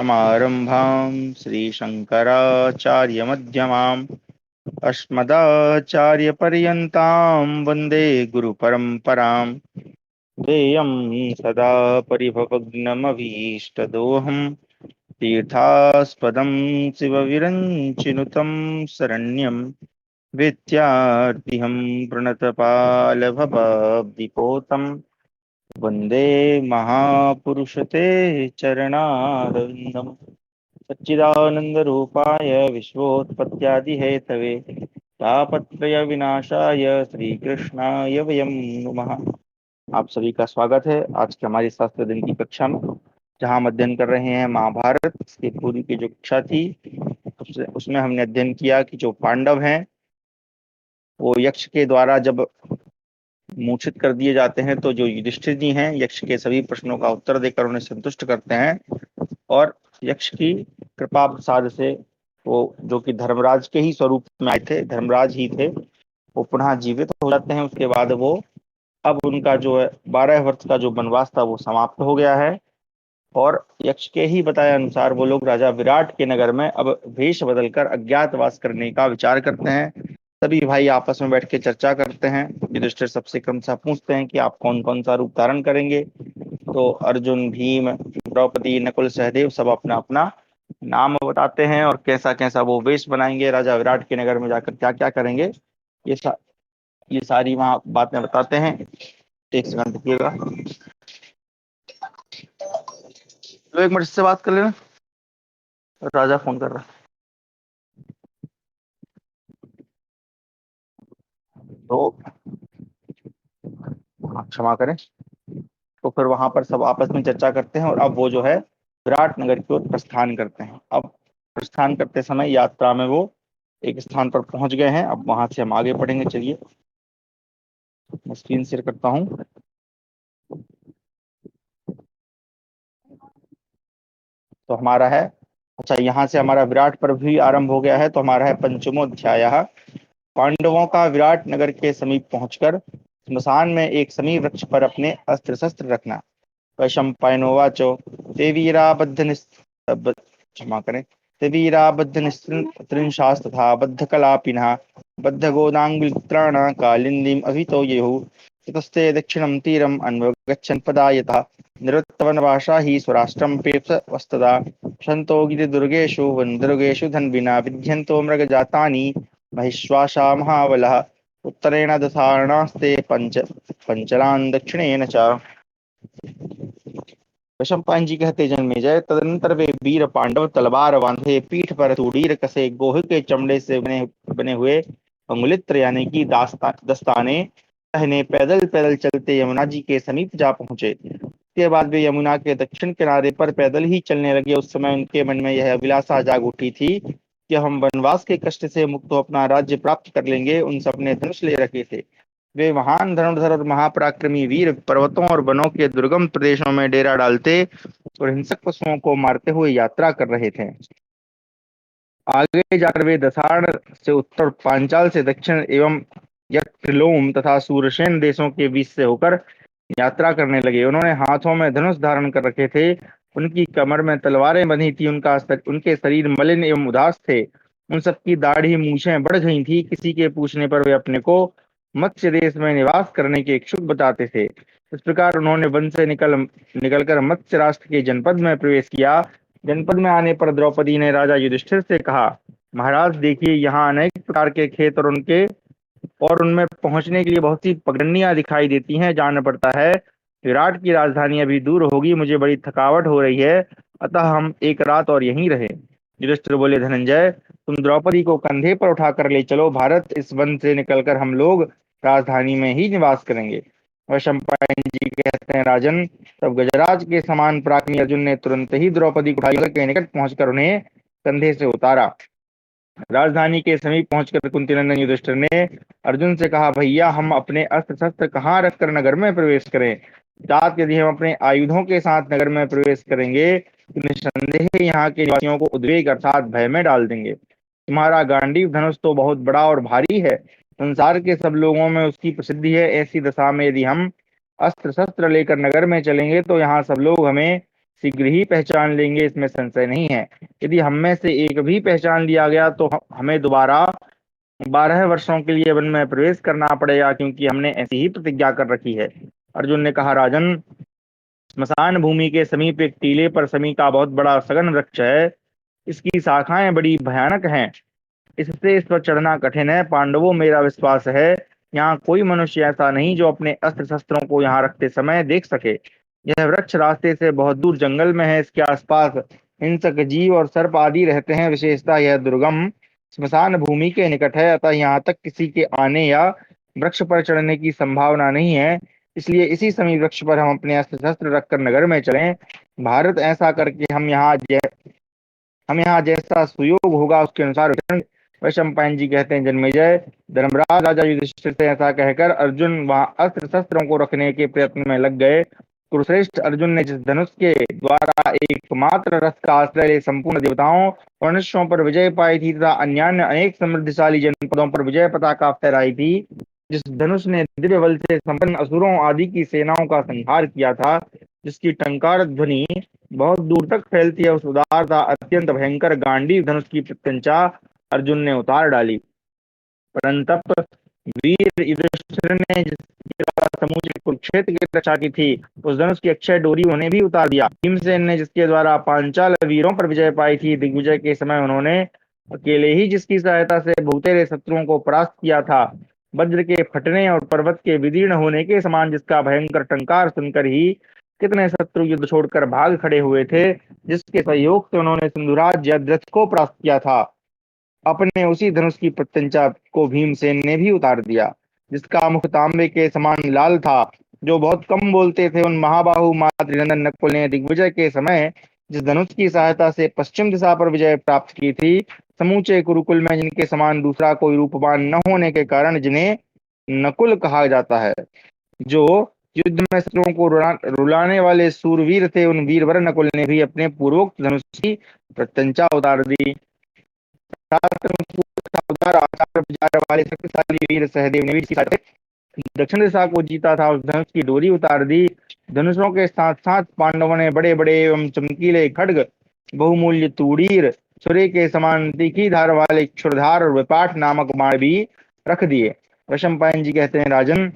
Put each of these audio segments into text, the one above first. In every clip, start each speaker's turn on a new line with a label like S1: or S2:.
S1: सदाशिवसमारम्भां श्रीशङ्कराचार्यमध्यमाम् अस्मदाचार्यपर्यन्तां वन्दे गुरुपरम्पराम्। देयं सदा परिभवग्नमभीष्टदोहम् तीर्थास्पदं शिवविरञ्चिनुतं शरण्यं विद्यार्थिहं प्रणतपालभवाब्धिपोतम् वन्दे महापुरुषते चरणारविन्दम्। सच्चिदानन्दरूपाय विश्वोत्पत्त्यादिहेतवे तापत्रयविनाशाय श्रीकृष्णाय वयं नुमः। आप सभी का स्वागत है आज की हमारी शास्त्र दिन की कक्षा में, जहां हम अध्ययन कर रहे हैं महाभारत। इसके पूर्व की जो कक्षा थी उसमें हमने अध्ययन किया कि जो पांडव हैं वो यक्ष के द्वारा जब मूर्छित कर दिए जाते हैं तो जो युधिष्ठिर जी हैं यक्ष के सभी प्रश्नों का उत्तर देकर उन्हें संतुष्ट करते हैं और यक्ष की कृपा प्रसाद से वो जो कि धर्मराज के ही स्वरूप में आए थे, धर्मराज ही थे, वो पुनः जीवित हो जाते हैं। उसके बाद वो अब उनका जो है 12 वर्ष का जो वनवास था वो समाप्त हो गया है और यक्ष के ही बताए अनुसार वो लोग राजा विराट के नगर में अब वेश बदलकर अज्ञातवास करने का विचार करते हैं। सभी भाई आपस में बैठ के चर्चा करते हैं। युधिष्ठिर सबसे क्रमशः पूछते हैं कि आप कौन कौन सा रूप धारण करेंगे। तो अर्जुन, भीम, द्रौपदी, नकुल, सहदेव सब अपना अपना नाम बताते हैं और कैसा कैसा वो वेश बनाएंगे, राजा विराट के नगर में जाकर क्या क्या करेंगे, ये सा, ये सारी वहां बातें बताते हैं। एक सेकंड देखिएगा, तो एक मिनट से बात कर लेना, राजा फोन कर रहा है। तो हाँ, क्षमा करें। तो फिर वहां पर सब आपस में चर्चा करते हैं और अब वो जो है विराट नगर की ओर प्रस्थान करते हैं। अब प्रस्थान करते समय यात्रा में वो एक स्थान पर पहुंच गए हैं। अब वहां से हम आगे बढ़ेंगे। चलिए मैं स्क्रीन शेयर करता हूँ। तो हमारा है, अच्छा, यहाँ से हमारा विराट पर्व भी आरंभ हो गया है। तो हमारा है पंचमोध्याय। पांडवों का विराट नगर के समीप पहुंचकर स्मशान में एक समी वृक्ष पर अपने अस्त्र शस्त्र रखना। वैशंपायनोवाचो ते वीराबद्ध क्षमा करें, ते वीराबद्ध निस्त्रिंशास्तथा बद्धकलापिनः बद्धगोदाङ्गुलित्राणा कालिन्दीम् अभितो येहुः ततस्ते दक्षिणं तीरम् अन्वगच्छन् पदायतः निरुत्तवनवासा हि स्वराष्ट्रं पेप्सवस्तदा सन्तो गिरिदुर्गेषु वनदुर्गेषु धन्विना विद्यन्तो मृगजातानि महिष्वासा महाबलः उत्तरेण दधारणास्ते पंचलान दक्षिणेन च। वैशंपायन जी कहते जन्मेजय, तदनंतर वे वीर पांडव तलवार बांधे पीठ पर तूड़ीर कसे गोह के चमड़े से बने बने हुए अंगुलित्र यानी कि दस्ताने पहने पैदल पैदल चलते यमुना जी के समीप जा पहुंचे। इसके बाद वे यमुना के दक्षिण किनारे पर पैदल ही चलने लगे। उस समय उनके मन में यह अभिलाषा जाग उठी थी कि हम वनवास के कष्ट से मुक्त हो अपना राज्य प्राप्त कर लेंगे। उन सबने धनुष ले रखे थे। वे महान धनुर्धर और महापराक्रमी वीर पर्वतों और वनों के दुर्गम प्रदेशों में डेरा डालते और हिंसक पशुओं को मारते हुए यात्रा कर रहे थे। आगे जाकर वे दसार्ण से उत्तर, पांचाल से दक्षिण एवं यत्रिलोम तथा सूरसेन देशों के बीच से होकर यात्रा करने लगे। उन्होंने हाथों में धनुष धारण कर रखे थे, उनकी कमर में तलवारें बंधी थी, उनके शरीर मलिन एवं उदास थे। उन सबकी दाढ़ी मूछें बढ़ गई थी। किसी के पूछने पर वे अपने को मत्स्य देश में निवास करने के इच्छुक बताते थे। इस प्रकार उन्होंने वन से निकलकर मत्स्य राष्ट्र के जनपद में प्रवेश किया। जनपद में आने पर द्रौपदी ने राजा युधिष्ठिर से कहा, महाराज देखिए, यहाँ अनेक प्रकार के खेत और उनमें पहुंचने के लिए बहुत सी पगडंडियां दिखाई देती हैं। जानना पड़ता है विराट की राजधानी अभी दूर होगी, मुझे बड़ी थकावट हो रही है, अतः हम एक रात और यहीं रहे। युधिष्ठिर बोले, धनंजय, तुम द्रौपदी को कंधे पर उठाकर ले चलो। भारत इस वन से निकलकर हम लोग राजधानी में ही निवास करेंगे। वैशंपायन जी कहते हैं, राजन, तब गजराज के समान पराक्रमी अर्जुन ने तुरंत ही द्रौपदी को उठाकर के निकट पहुंचकर उन्हें कंधे से उतारा। राजधानी के समीप पहुंचकर कुंतीनंदन युधिष्ठिर ने अर्जुन से कहा, भैया, हम अपने अस्त्र शस्त्र कहाँ रखकर नगर में प्रवेश करें? तात यदि हम अपने आयुधों के साथ नगर में प्रवेश करेंगे तो निस्संदेह यहाँ के निवासियों को उद्वेग अर्थात भय में डाल देंगे। तुम्हारा गांडीव धनुष तो बहुत बड़ा और भारी है, संसार के सब लोगों में उसकी प्रसिद्धि है। ऐसी दशा में यदि हम अस्त्र शस्त्र लेकर नगर में चलेंगे तो यहाँ सब लोग हमें शीघ्र ही पहचान लेंगे, इसमें संशय नहीं है। यदि हम में से एक भी पहचान लिया गया तो हमें दोबारा 12 वर्षों के लिए वन में प्रवेश करना पड़ेगा, क्योंकि हमने ऐसी ही प्रतिज्ञा कर रखी है। अर्जुन ने कहा, राजन, स्मशान भूमि के समीप एक टीले पर समी का बहुत बड़ा सघन वृक्ष है। इसकी शाखाएं बड़ी भयानक हैं। इससे इस पर चढ़ना कठिन है। पांडवों, मेरा विश्वास है यहाँ कोई मनुष्य ऐसा नहीं जो अपने अस्त्र शस्त्रों को यहाँ रखते समय देख सके। यह वृक्ष रास्ते से बहुत दूर जंगल में है। इसके आसपास हिंसक जीव और सर्प आदि रहते हैं। विशेषता यह दुर्गम स्मशान भूमि के निकट है, अतः यहाँ तक किसी के आने या वृक्ष पर चढ़ने की संभावना नहीं है। इसलिए इसी समय वृक्ष पर हम अपने अस्त्र शस्त्र रखकर नगर में चलें। भारत, ऐसा करके हम यहाँ जैसा सुयोग होगा उसके अनुसार विचरण। वैशंपायन जी कहते हैं, जन्मेजय, धर्मराज राजा युधिष्ठिर से ऐसा कहकर अर्जुन वहां अस्त्र शस्त्रों को रखने के प्रयत्न में लग गए। कुरुश्रेष्ठ अर्जुन ने जिस धनुष के द्वारा एकमात्र रथ का आश्रय ले संपूर्ण देवताओं और मनुष्यों पर विजय पाई थी तथा अन्य अनेक समृद्धशाली जनपदों पर विजय पताका फहराई थी, जिस धनुष ने दिव्य बल से संपन्न असुरों आदि की सेनाओं का संहार किया था, जिसकी टंकार ध्वनि बहुत दूर तक फैलती है, उस उदार था अत्यंत भयंकर गांडीव धनुष की प्रत्यंचा अर्जुन ने उतार डाली। परंतप वीर युधिष्ठिर ने जिसके द्वारा समूचे कुरुक्षेत्र की रक्षा की थी, उस धनुष की अक्षय डोरी उन्हें भी उतार दिया। भीमसेन ने जिसके द्वारा पांचाल वीरों पर विजय पाई थी, दिग्विजय के समय उन्होंने अकेले ही जिसकी सहायता से बहुतेरे शत्रुओं को परास्त किया था, वज्र के फटने और पर्वत के विदीर्ण होने के समान जिसका भयंकर टंकार सुनकर ही कितने शत्रु युद्ध छोड़कर भाग खड़े हुए थे, जिसके सहयोग से उन्होंने सिंधुराज जयद्रथ को परास्त किया था, अपने उसी धनुष की प्रत्यंचा को भीमसेन ने भी उतार दिया। जिसका मुख तांबे के समान लाल था, जो बहुत कम बोलते थे, उन महाबाहु मातृनंदन नकुल ने दिग्विजय के समय जिस धनुष की सहायता से पश्चिम दिशा पर विजय प्राप्त की थी, समूचे कुरुकुल में जिनके समान दूसरा कोई रूपवान न होने के कारण जिन्हें नकुल कहा जाता है, जो युद्ध में शत्रुओं को रुलाने वाले सूरवीर थे, उन वीरवर नकुल ने भी अपने पूर्वोक्त धनुष की प्रत्यंचा उतार दी। शास्त्र में उदार आचार विचार वाले शक्तिशाली वीर सहदेव ने भी इसकी सहायता से दक्षिण दिशा को जीता था, उस धनुष की डोरी उतार दी। धनुषों के साथ साथ पांडवों ने बड़े बड़े एवं चमकीले खड्ग, बहुमूल्य तूड़ीर, छुरे के समान तीखी धार वाले क्षुरधार और विपाट नामक बाण भी रख दिए। वैशंपायन जी कहते हैं, राजन,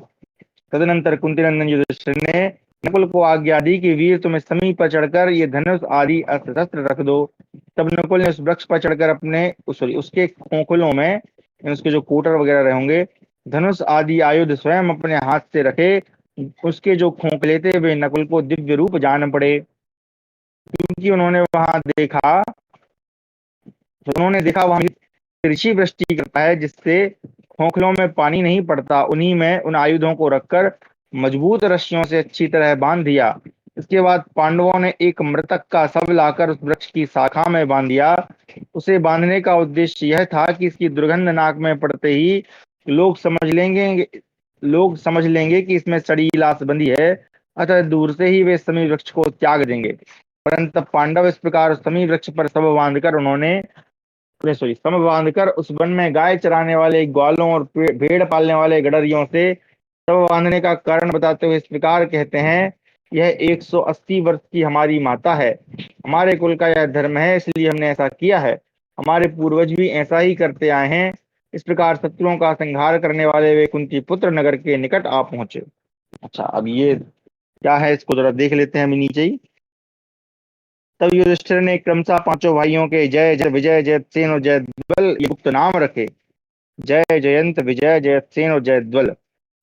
S1: तदनंतर कुंतीनंदन युधिष्ठिर ने नकुल को आज्ञा दी कि वीर, तुम इस समीप पर चढ़कर ये धनुष आदि अस्त्र शस्त्र रख दो। तब नकुल ने उस वृक्ष पर चढ़कर अपने सॉरी उसके खोखलों में, उसके जो कोटर वगैरह होंगे, धनुष आदि आयुध स्वयं अपने हाथ से रखे। उसके जो खोखले थे वे नकुल को दिव्य रूप जान पड़े, क्योंकि उन्होंने देखा वहां तिरछी वृष्टि करता है, जिससे खोखलों में पानी नहीं पड़ता। उन्हीं में उन आयुधों को रखकर मजबूत रस्सियों से अच्छी तरह बांध दिया। इसके बाद पांडवों ने एक मृतक का शव लाकर उस वृक्ष की शाखा में बांध दिया। उसे बांधने का उद्देश्य यह था कि इसकी दुर्गंध नाक में पड़ते ही लोग समझ लेंगे कि इसमें सड़ी लाश बंधी है, अतः दूर से ही वे समी वृक्ष को त्याग देंगे। परंतु पांडव इस प्रकार समी वृक्ष पर शव बांधकर उस वन में गाय चराने वाले ग्वालों और भेड़ पालने वाले गडरियों से शव बांधने का कारण बताते हुए इस प्रकार कहते हैं, यह 180 वर्ष की हमारी माता है। हमारे कुल का यह धर्म है, इसलिए हमने ऐसा किया है। हमारे पूर्वज भी ऐसा ही करते आए हैं। इस प्रकार शत्रुओं का संहार करने वाले वे कुंती पुत्र नगर के निकट आ पहुंचे। अच्छा, अब ये क्या है, इसको जरा देख लेते हैं हम नीचे ही। तब युधिष्ठिर ने क्रमशः पांचों भाइयों के जय जय विजय जयसेन और जयद्वल ये गुप्त नाम रखे। जय जयंत, विजय, जयसेन और जयद्वल।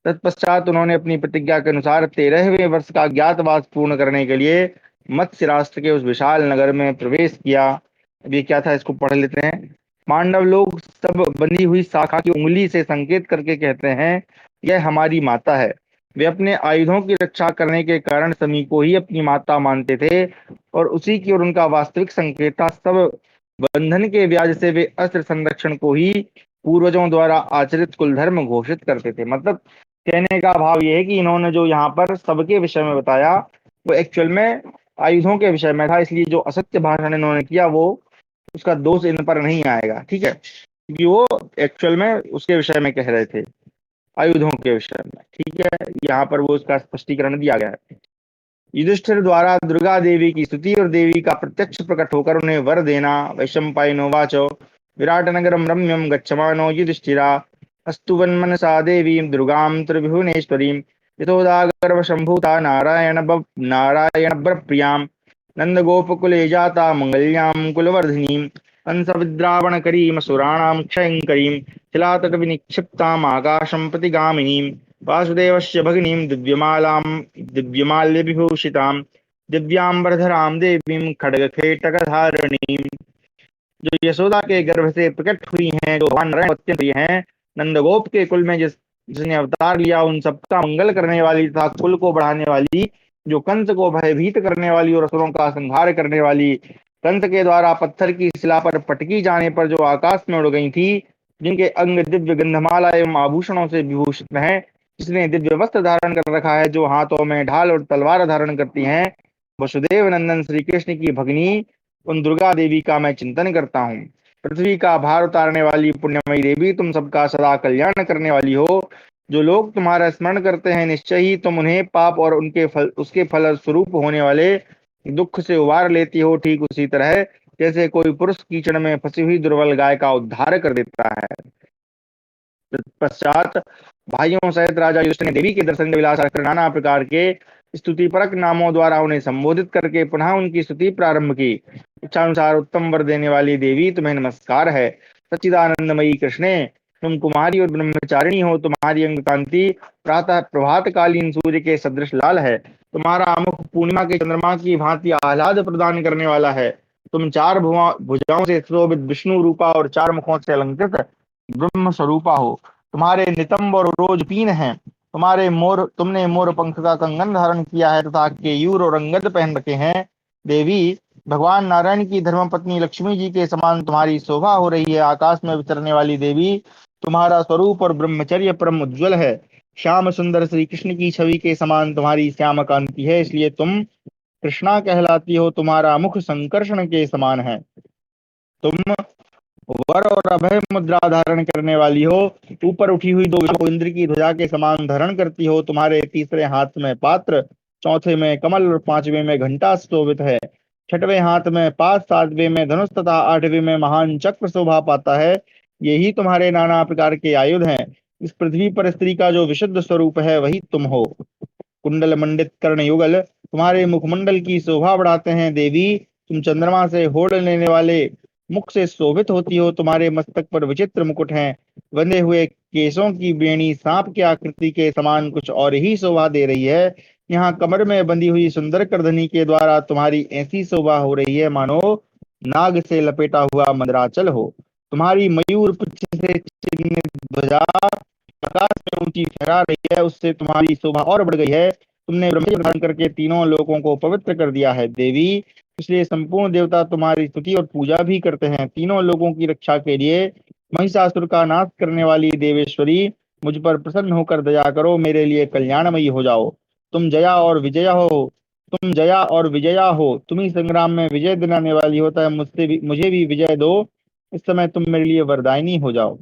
S1: तत्पश्चात उन्होंने अपनी प्रतिज्ञा के अनुसार 13वें वर्ष का अज्ञातवास पूर्ण करने के लिए मत्स्य राष्ट्र के उस विशाल नगर में प्रवेश किया। अब ये क्या था, इसको पढ़ लेते हैं। पांडव लोग सब बंधी हुई शाखा की उंगली से संकेत करके कहते हैं, यह हमारी माता है। वे अपने आयुधों की रक्षा करने के कारण समी को ही अपनी माता मानते थे और उसी की और उनका वास्तविक संकेत था। सब बंधन के व्याज से वे अस्त्र संरक्षण को ही पूर्वजों द्वारा आचरित कुल धर्म घोषित करते थे। मतलब कहने का भाव यह है कि इन्होंने जो यहाँ पर सबके विषय में बताया वो एक्चुअल में आयुधों के विषय में था, इसलिए जो असत्य भाषण इन्होंने किया वो उसका दोष इन पर नहीं आएगा, ठीक है, क्योंकि वो एक्चुअल में उसके विषय में कह रहे थे, आयुधों के विषय में। ठीक है, यहाँ पर वो उसका स्पष्टीकरण दिया गया है। युधिष्ठिर द्वारा दुर्गा देवी की स्तुति और देवी का प्रत्यक्ष प्रकट होकर उन्हें वर देना। वैशंपायनोवाच विराट नगरम रम्यम गच्छमानो युधिष्ठिरा अस्तु वन्मनसा देवीं दुर्गां त्रिभुवनेश्वरीं यथोदागर्भ संभूता नारायण प्रियां नंदगोपकुले जाता मंगल्यां कुलवर्धिनीं कंसविद्रावणकरीं असुराणां क्षयंकरीं शिलातटविनिक्षिप्ताम् आकाशं प्रतिगामिनीं वासुदेवस्य भगिनीं दिव्यमाल्यविभूषितां दिव्यांबरधरां देवीं खड्गखेटकधारिणीं जो यशोदा के गर्भ से प्रकट हुई हैं, जो भगवान नारायण अत्यंत प्रिय हैं, नंदगोप के कुल में जिसने अवतार लिया उन सबका मंगल करने वाली तथा कुल को बढ़ाने वाली, जो कंस को भयभीत करने वाली और असुरों का संहार करने वाली, कंस के द्वारा पत्थर की शिला पर पटकी जाने पर जो आकाश में उड़ गई थी, जिनके अंग दिव्य गंधमाला एवं आभूषणों से विभूषित हैं, जिसने दिव्य वस्त्र धारण कर रखा है, जो हाथों में ढाल और तलवार धारण करती हैं, वसुदेव नंदन श्री कृष्ण की भगिनी उन दुर्गा देवी का मैं चिंतन करता हूँ। पृथ्वी का भार उतारने वाली पुण्यमयी देवी, तुम सबका सदा कल्याण करने वाली हो। जो लोग तुम्हारा स्मरण करते हैं, निश्चय ही तुम उन्हें पाप और उसके फल स्वरूप होने वाले दुख से उबार लेती हो, ठीक उसी तरह जैसे कोई पुरुष कीचड़ में फंसी हुई दुर्बल गाय का उद्धार कर देता है। तत्पश्चात भाइयों सहित राजा युधिष्ठिर ने देवी के दर्शन का विलास रखकर नाना प्रकार के स्तुति परक नामों द्वारा उन्हें संबोधित करके पुनः उनकी स्तुति प्रारंभ की। इच्छानुसार उत्तम वर देने वाली देवी, तुम्हें नमस्कार है। सच्चिदानंदमयी कृष्णे, तुम कुमारी और ब्रह्मचारिणी हो। तुम्हारी अंग कांति प्रातः प्रभात कालीन सूर्य के सदृश लाल है। तुम्हारा मुख पूर्णिमा के चंद्रमा की भांति आह्लाद प्रदान करने वाला है। तुम चार भुजाओं से शोभित विष्णु रूपा और चार मुखों से अलंकृत ब्रह्म स्वरूपा हो। तुम्हारे नितंब और रोज पीन हैं। तुमने मोर पंख का कंगन धारण किया है तथा केयूर और अंगद पहन रखे हैं। देवी, भगवान नारायण की धर्मपत्नी लक्ष्मी जी के समान तुम्हारी शोभा हो रही है। आकाश में विचरने वाली देवी, तुम्हारा स्वरूप और ब्रह्मचर्य परम उज्ज्वल है। श्याम सुंदर श्री कृष्ण की छवि के समान तुम्हारी श्याम कांति है, इसलिए तुम कृष्णा कहलाती हो। तुम्हारा मुख संकर्षण के समान है। तुम वर और अभय मुद्रा धारण करने वाली हो। ऊपर उठी हुई दो को इंद्र की ध्वजा के समान धारण करती हो। तुम्हारे तीसरे हाथ में पात्र, चौथे में कमल और पांचवें में घंटा शोभित है। छठवें हाथ में पास, सातवें में धनुष तथा आठवें में महान चक्र शोभा पाता है। यही तुम्हारे नाना प्रकार के आयुध हैं। इस पृथ्वी पर स्त्री का जो विशुद्ध स्वरूप है, वही तुम हो। कुंडल मंडित कर्ण युगल तुम्हारे मुखमंडल की शोभा बढ़ाते हैं। देवी, तुम चंद्रमा से होड़ लेने वाले मुख से शोभित होती हो। तुम्हारे मस्तक पर विचित्र मुकुट हैं। बंधे हुए केशों की बेणी सांप की आकृति के समान कुछ और ही शोभा दे रही है। यहाँ कमर में बंधी हुई सुंदर करधनी के द्वारा तुम्हारी ऐसी शोभा हो रही है मानो नाग से लपेटा हुआ मंदराचल हो। तुम्हारी मयूर पुच्छ से चिन्हित ध्वजा आकाश में ऊंची फहरा रही है, उससे तुम्हारी शोभा और बढ़ गई है। तुमने ब्रह्मचर्य धारण करके तीनों लोकों को पवित्र कर दिया है। देवी, इसलिए संपूर्ण देवता तुम्हारी स्तुति और पूजा भी करते हैं। तीनों लोगों की रक्षा के लिए महिषासुर का नाश करने वाली देवेश्वरी, मुझ पर प्रसन्न होकर दया करो, मेरे लिए कल्याणमयी हो जाओ। तुम जया और विजया हो। तुम जया और विजया हो। तुम ही संग्राम में विजय दिलाने वाली होता है। मुझे भी विजय दो। इस समय तुम मेरे लिए वरदायिनी हो जाओ।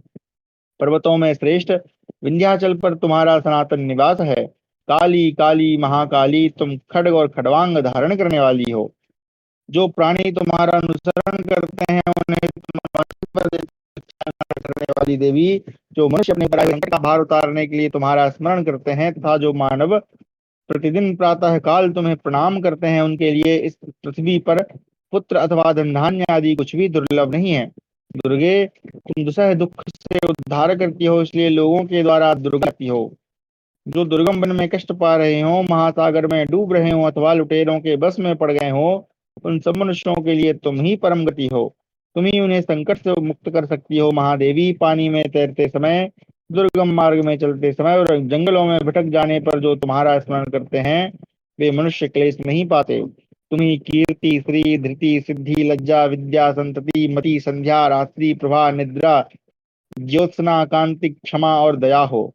S1: पर्वतों में श्रेष्ठ विंध्याचल पर तुम्हारा सनातन निवास है। काली काली महाकाली, तुम खड्ग और खड़वांग धारण करने वाली हो। जो प्राणी तुम्हारा अनुसरण करते हैं उन्हें तुम पर करने वाली देवी, जो मनुष्य अपने पर आए संकट का भार उतारने के लिए तुम्हारा स्मरण करते हैं तथा जो मानव प्रतिदिन प्रातः काल तुम्हें प्रणाम करते हैं, उनके लिए इस पृथ्वी पर पुत्र अथवा धन धान्य आदि कुछ भी दुर्लभ नहीं है। दुर्गे, तुम दुसह दुख से उद्धार करती हो, इसलिए लोगों के द्वारा दुर्गा कहती हो। जो दुर्गम वन में कष्ट पा रहे हो, महासागर में डूब रहे हो अथवा लुटेरों के बस में पड़ गए हो, उन सब मनुष्यों के लिए तुम ही परम गति हो। तुम ही उन्हें संकट से मुक्त कर सकती हो। महादेवी, पानी में तैरते समय, दुर्गम मार्ग में चलते समय और जंगलों में भटक जाने पर जो तुम्हारा स्मरण करते हैं, वे मनुष्य क्लेश नहीं पाते। तुम ही कीर्ति, श्री, धृति, सिद्धि, लज्जा, विद्या, संतति, मति, संध्या, रात्रि, प्रभा, निद्रा, ज्योत्सना, कांति, क्षमा और दया हो।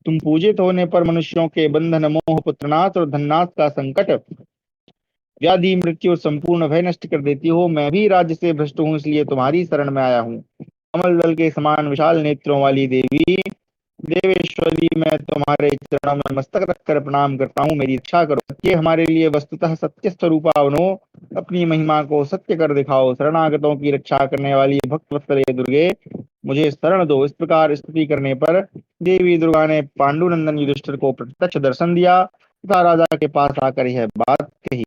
S1: तुम पूजित होने पर मनुष्यों के बंधन, मोह, पुत्रनाश और धननाश का संकट, व्याधि, मृत्यु, संपूर्ण भय नष्ट कर देती हो। मैं भी राज्य से भ्रष्ट हूँ, इसलिए तुम्हारी शरण में आया हूँ। कमल दल के समान विशाल नेत्रों वाली देवी, देवेश्वरी, मैं तुम्हारे चरणों में मस्तक रखकर प्रणाम करता हूँ, मेरी रक्षा करो। ये हमारे लिए वस्तुतः सत्य स्वरूपा बनो, अपनी महिमा को सत्य कर दिखाओ। शरणागतों की रक्षा करने वाली भक्त वत्सले दुर्गे, मुझे शरण दो। इस प्रकार स्तुति करने पर देवी दुर्गा ने पांडुनंदन युधिष्ठिर को प्रत्यक्ष दर्शन दिया तथा राजा के पास आकर यह बात कही।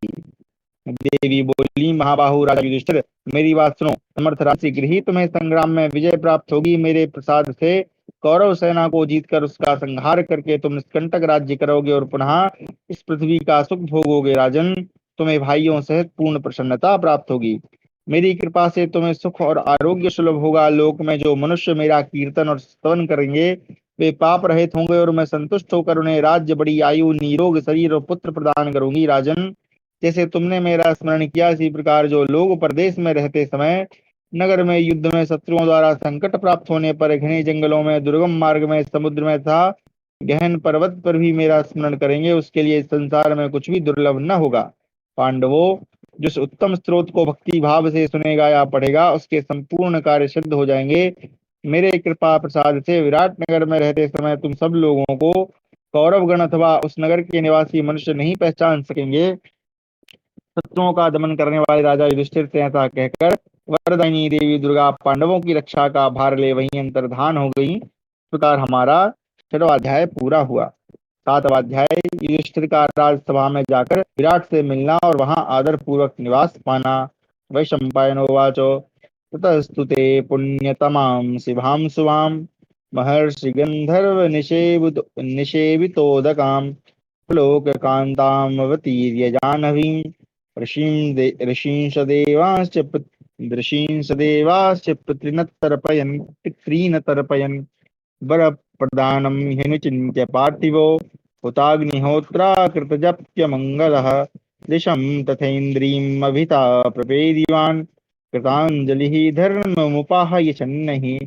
S1: देवी बोली, महाबाहु राजा युधिष्ठिर, मेरी बात सुनो। समर्थ राशि गृही तुम्हें संग्राम में विजय प्राप्त होगी। मेरे प्रसाद से कौरव सेना को जीतकर उसका संहार करके तुम निष्कंटक राज्य करोगे और पुनः इस पृथ्वी का सुख भोगोगे। राजन, तुम्हें भाइयों सहित पूर्ण प्रसन्नता प्राप्त होगी। मेरी कृपा से तुम्हें सुख और आरोग्य सुलभ होगा। लोक में जो मनुष्य मेरा कीर्तन और स्तवन करेंगे वे पाप रहित होंगे और मैं संतुष्ट होकर उन्हें राज्य, बड़ी आयु, निरोग शरीर और पुत्र प्रदान करूंगी। राजन, जैसे तुमने मेरा स्मरण किया, इसी प्रकार जो लोग परदेश में रहते समय नगर में युद्ध में शत्रुओं द्वारा संकट प्राप्त होने पर घने जंगलों में, दुर्गम मार्ग में, समुद्र में तथा गहन पर्वत पर भी मेरा स्मरण करेंगे, उसके लिए संसार में कुछ भी दुर्लभ न होगा। पांडवों, जिस उत्तम स्रोत को भक्ति भाव से सुनेगा या पढ़ेगा उसके संपूर्ण कार्य सिद्ध हो जाएंगे। मेरे कृपा प्रसाद से विराट नगर में रहते समय तुम सब लोगों को कौरव गण अथवा उस नगर के निवासी मनुष्य नहीं पहचान सकेंगे। शत्रुओं का दमन करने वाले राजा युधिष्ठिर से ऐसा कहकर वरदायिनी देवी दुर्गा पांडवों की रक्षा का भार ले वहीं अंतर्धान हो गई। इस प्रकार हमारा 6वां अध्याय पूरा हुआ। 7वां अध्याय, युधिष्ठिर का राजसभा में जाकर विराट से मिलना और वहां आदर पूर्वक निवास पाना। वैशंपायनो वाचो, ततस्तु ते पुण्यतमां शिवां सुवां महर्षि गंधर्व निषेवितोदकां लोककान्तामवतीर्य जाह्नवीं ऋषींश देवाश्च पितॄन् तर्पयन् वर प्रदानं ह्यनुचिन्त्य पार्थिवो हुताग्निहोत्रा कृतजप्यमङ्गलः दिशं तथैन्द्रियमभिता प्रपेदिवान् कृताञ्जलिः धर्ममुपाहय छन्नहि।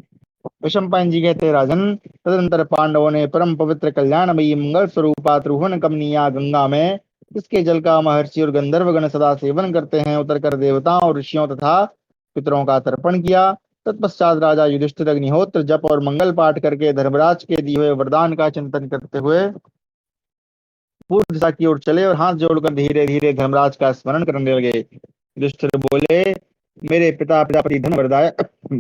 S1: वैशंपायन जी कहते हैं, राजन, तदनंतर पांडवों ने परम पवित्र कल्याणमयी मंगल स्वरूपा त्रिभुवन कमनीया गंगा में, इसके जल का महर्षि और गंधर्वगण सदा सेवन करते हैं, उतरकर देवताओं और ऋषियों तथा पितरों का तर्पण किया। तत्पश्चात राजा युधिष्ठिर अग्निहोत्र जप और मंगल पाठ करके धर्मराज के दिए हुए वरदान का चिंतन करते हुए पूर्व दिशा की ओर चले और हाथ जोड़कर धीरे धीरे धर्मराज का स्मरण करने लगे। युधिष्ठिर बोले, मेरे पिता प्रजापति धन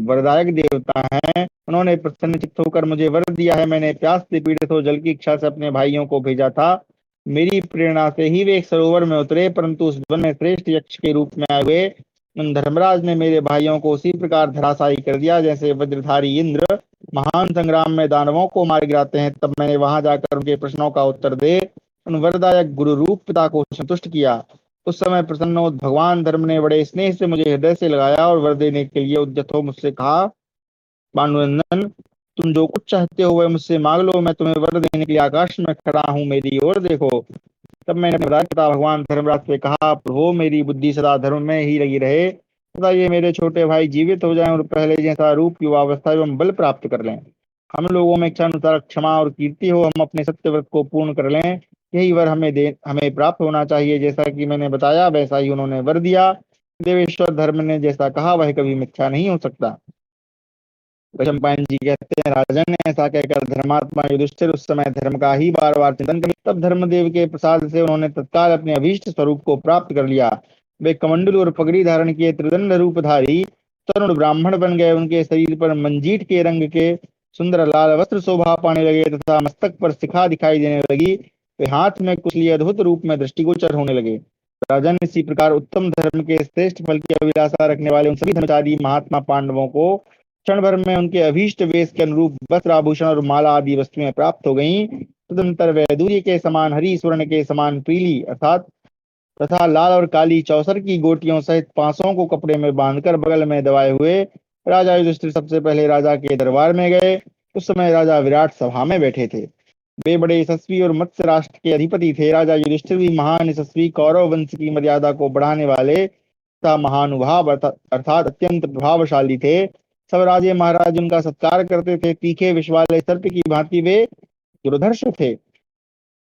S1: वरदायक देवता हैं। उन्होंने प्रसन्न चित्त होकर मुझे वर दिया है। मैंने प्यास से पीड़ित हो जल की इच्छा से अपने भाइयों को भेजा था। मेरी प्रेरणा से ही वे एक सरोवर में उतरे, परंतु उस वन में श्रेष्ठ यक्ष के रूप में आए हुए उन धर्मराज ने मेरे भाइयों को उसी प्रकार धराशायी कर दिया जैसे वज्रधारी इंद्र महान संग्राम में दानवों को मार गिराते हैं। तब मैंने वहां जाकर उनके प्रश्नों का उत्तर दे उन वरदायक गुरु रूप पिता को संतुष्ट किया। उस समय प्रसन्नोद भगवान धर्म ने बड़े स्नेह से मुझे हृदय से लगाया और वर देने के लिए उद्यत हो मुझसे कहा, पांडुनंदन, तुम जो कुछ चाहते हो वह मुझसे मांग लो, मैं तुम्हें वर देने के लिए आकाश में खड़ा हूँ, मेरी ओर देखो। तब मैंने अपने पिता भगवान धर्मराज से कहा, प्रभु, मेरी बुद्धि सदा धर्म में ही लगी रहे तथा ये मेरे छोटे भाई जीवित हो जाएं और पहले जैसा रूप, युवावस्था एवं बल प्राप्त कर लें। हम लोगों में इच्छा अनुसार क्षमा और कीर्ति हो, हम अपने सत्य व्रत को पूर्ण कर लें। यही वर हमें प्राप्त होना चाहिए। जैसा कि मैंने बताया वैसा ही उन्होंने वर दिया। देवेश्वर धर्म ने जैसा कहा वह कभी मिथ्या नहीं हो सकता। वैशंपायन जी कहते हैं, राजन ने ऐसा कहकर धर्मात्मा युधिष्ठिर उस समय धर्म का ही बार बार चिंतन कर, तब धर्मदेव के प्रसाद से उन्होंने तत्काल अपने अभीष्ट स्वरूप को प्राप्त कर लिया। वे कमंडलू और पगड़ी धारण किए त्रिदंड रूपधारी तरुण ब्राह्मण बन गए। उनके शरीर पर मंजीट के रंग के सुंदर लाल वस्त्र शोभा पाने लगे तथा मस्तक पर शिखा दिखाई देने लगी। वे हाथ में कुछ लिए अद्भुत रूप में दृष्टिगोचर होने लगे। राजन, इसी प्रकार उत्तम धर्म के श्रेष्ठ फल की अभिलाषा रखने वाले उन सभी धर्मचारी महात्मा पांडवों को क्षण भर में उनके अभीष्ट वेश के अनुरूप वस्त्र, आभूषण और माला आदि वस्तुएं प्राप्त हो गईं। तदनंतर वैदूर्य के समान हरी, स्वर्ण के समान पीली अर्थात तथा लाल और काली चौसर की गोटियों सहित पांसों को कपड़े में बांधकर बगल में दबाए हुए राजा युधिष्ठिर सबसे पहले राजा के दरबार में गए। उस समय राजा विराट सभा में बैठे थे। वे बड़े यशस्वी और मत्स्य राष्ट्र के अधिपति थे। राजा युधिष्ठिर भी महान यशस्वी कौरव वंश की मर्यादा को बढ़ाने वाले तथा महानुभाव अर्थात अत्यंत प्रभावशाली थे। सब राजे महाराज उनका सत्कार करते थे। तीखे विष वाले सर्प की भांति वे दुर्धर्ष थे।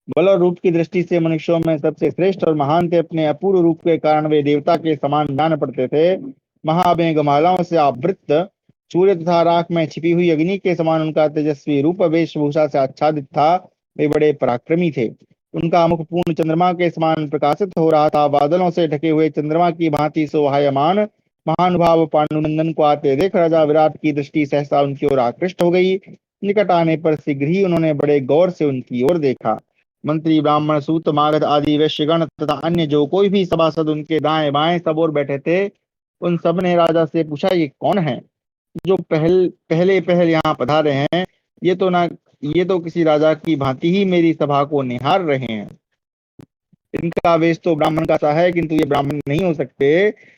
S1: बल और रूप की दृष्टि से मनुष्यों में सबसे श्रेष्ठ और महान थे। अपने अपूर्व रूप के कारण वे देवता के समान जान पड़ते थे। महामेघमालाओं से आवृत सूर्य तथा राख में छिपी हुई अग्नि के समान उनका तेजस्वी रूप वेशभूषा से आच्छादित था। वे बड़े पराक्रमी थे। उनका मुख पूर्ण चंद्रमा के समान प्रकाशित हो रहा था। बादलों से ढके हुए चंद्रमा की भांति शोभायमान महानुभाव पांडुनंदन को आते देख राजा विराट की दृष्टि सहसा उनकी ओर आकृष्ट हो गई। निकट आने पर शीघ्र ही उन्होंने बड़े गौर से उनकी ओर देखा। मंत्री ब्राह्मण सूत मागध आदि वैश्यगण तथा अन्य जो कोई भी सभासद उनके दाएं बाएं सब ओर बैठे थे, उन सब ने राजा से पूछा, ये कौन है जो पहले पहल यहाँ पधारे हैं? ये तो ना ये तो किसी राजा की भांति ही मेरी सभा को निहार रहे हैं। इनका आवेश तो ब्राह्मण का सा है, किंतु ये ब्राह्मण नहीं हो सकते।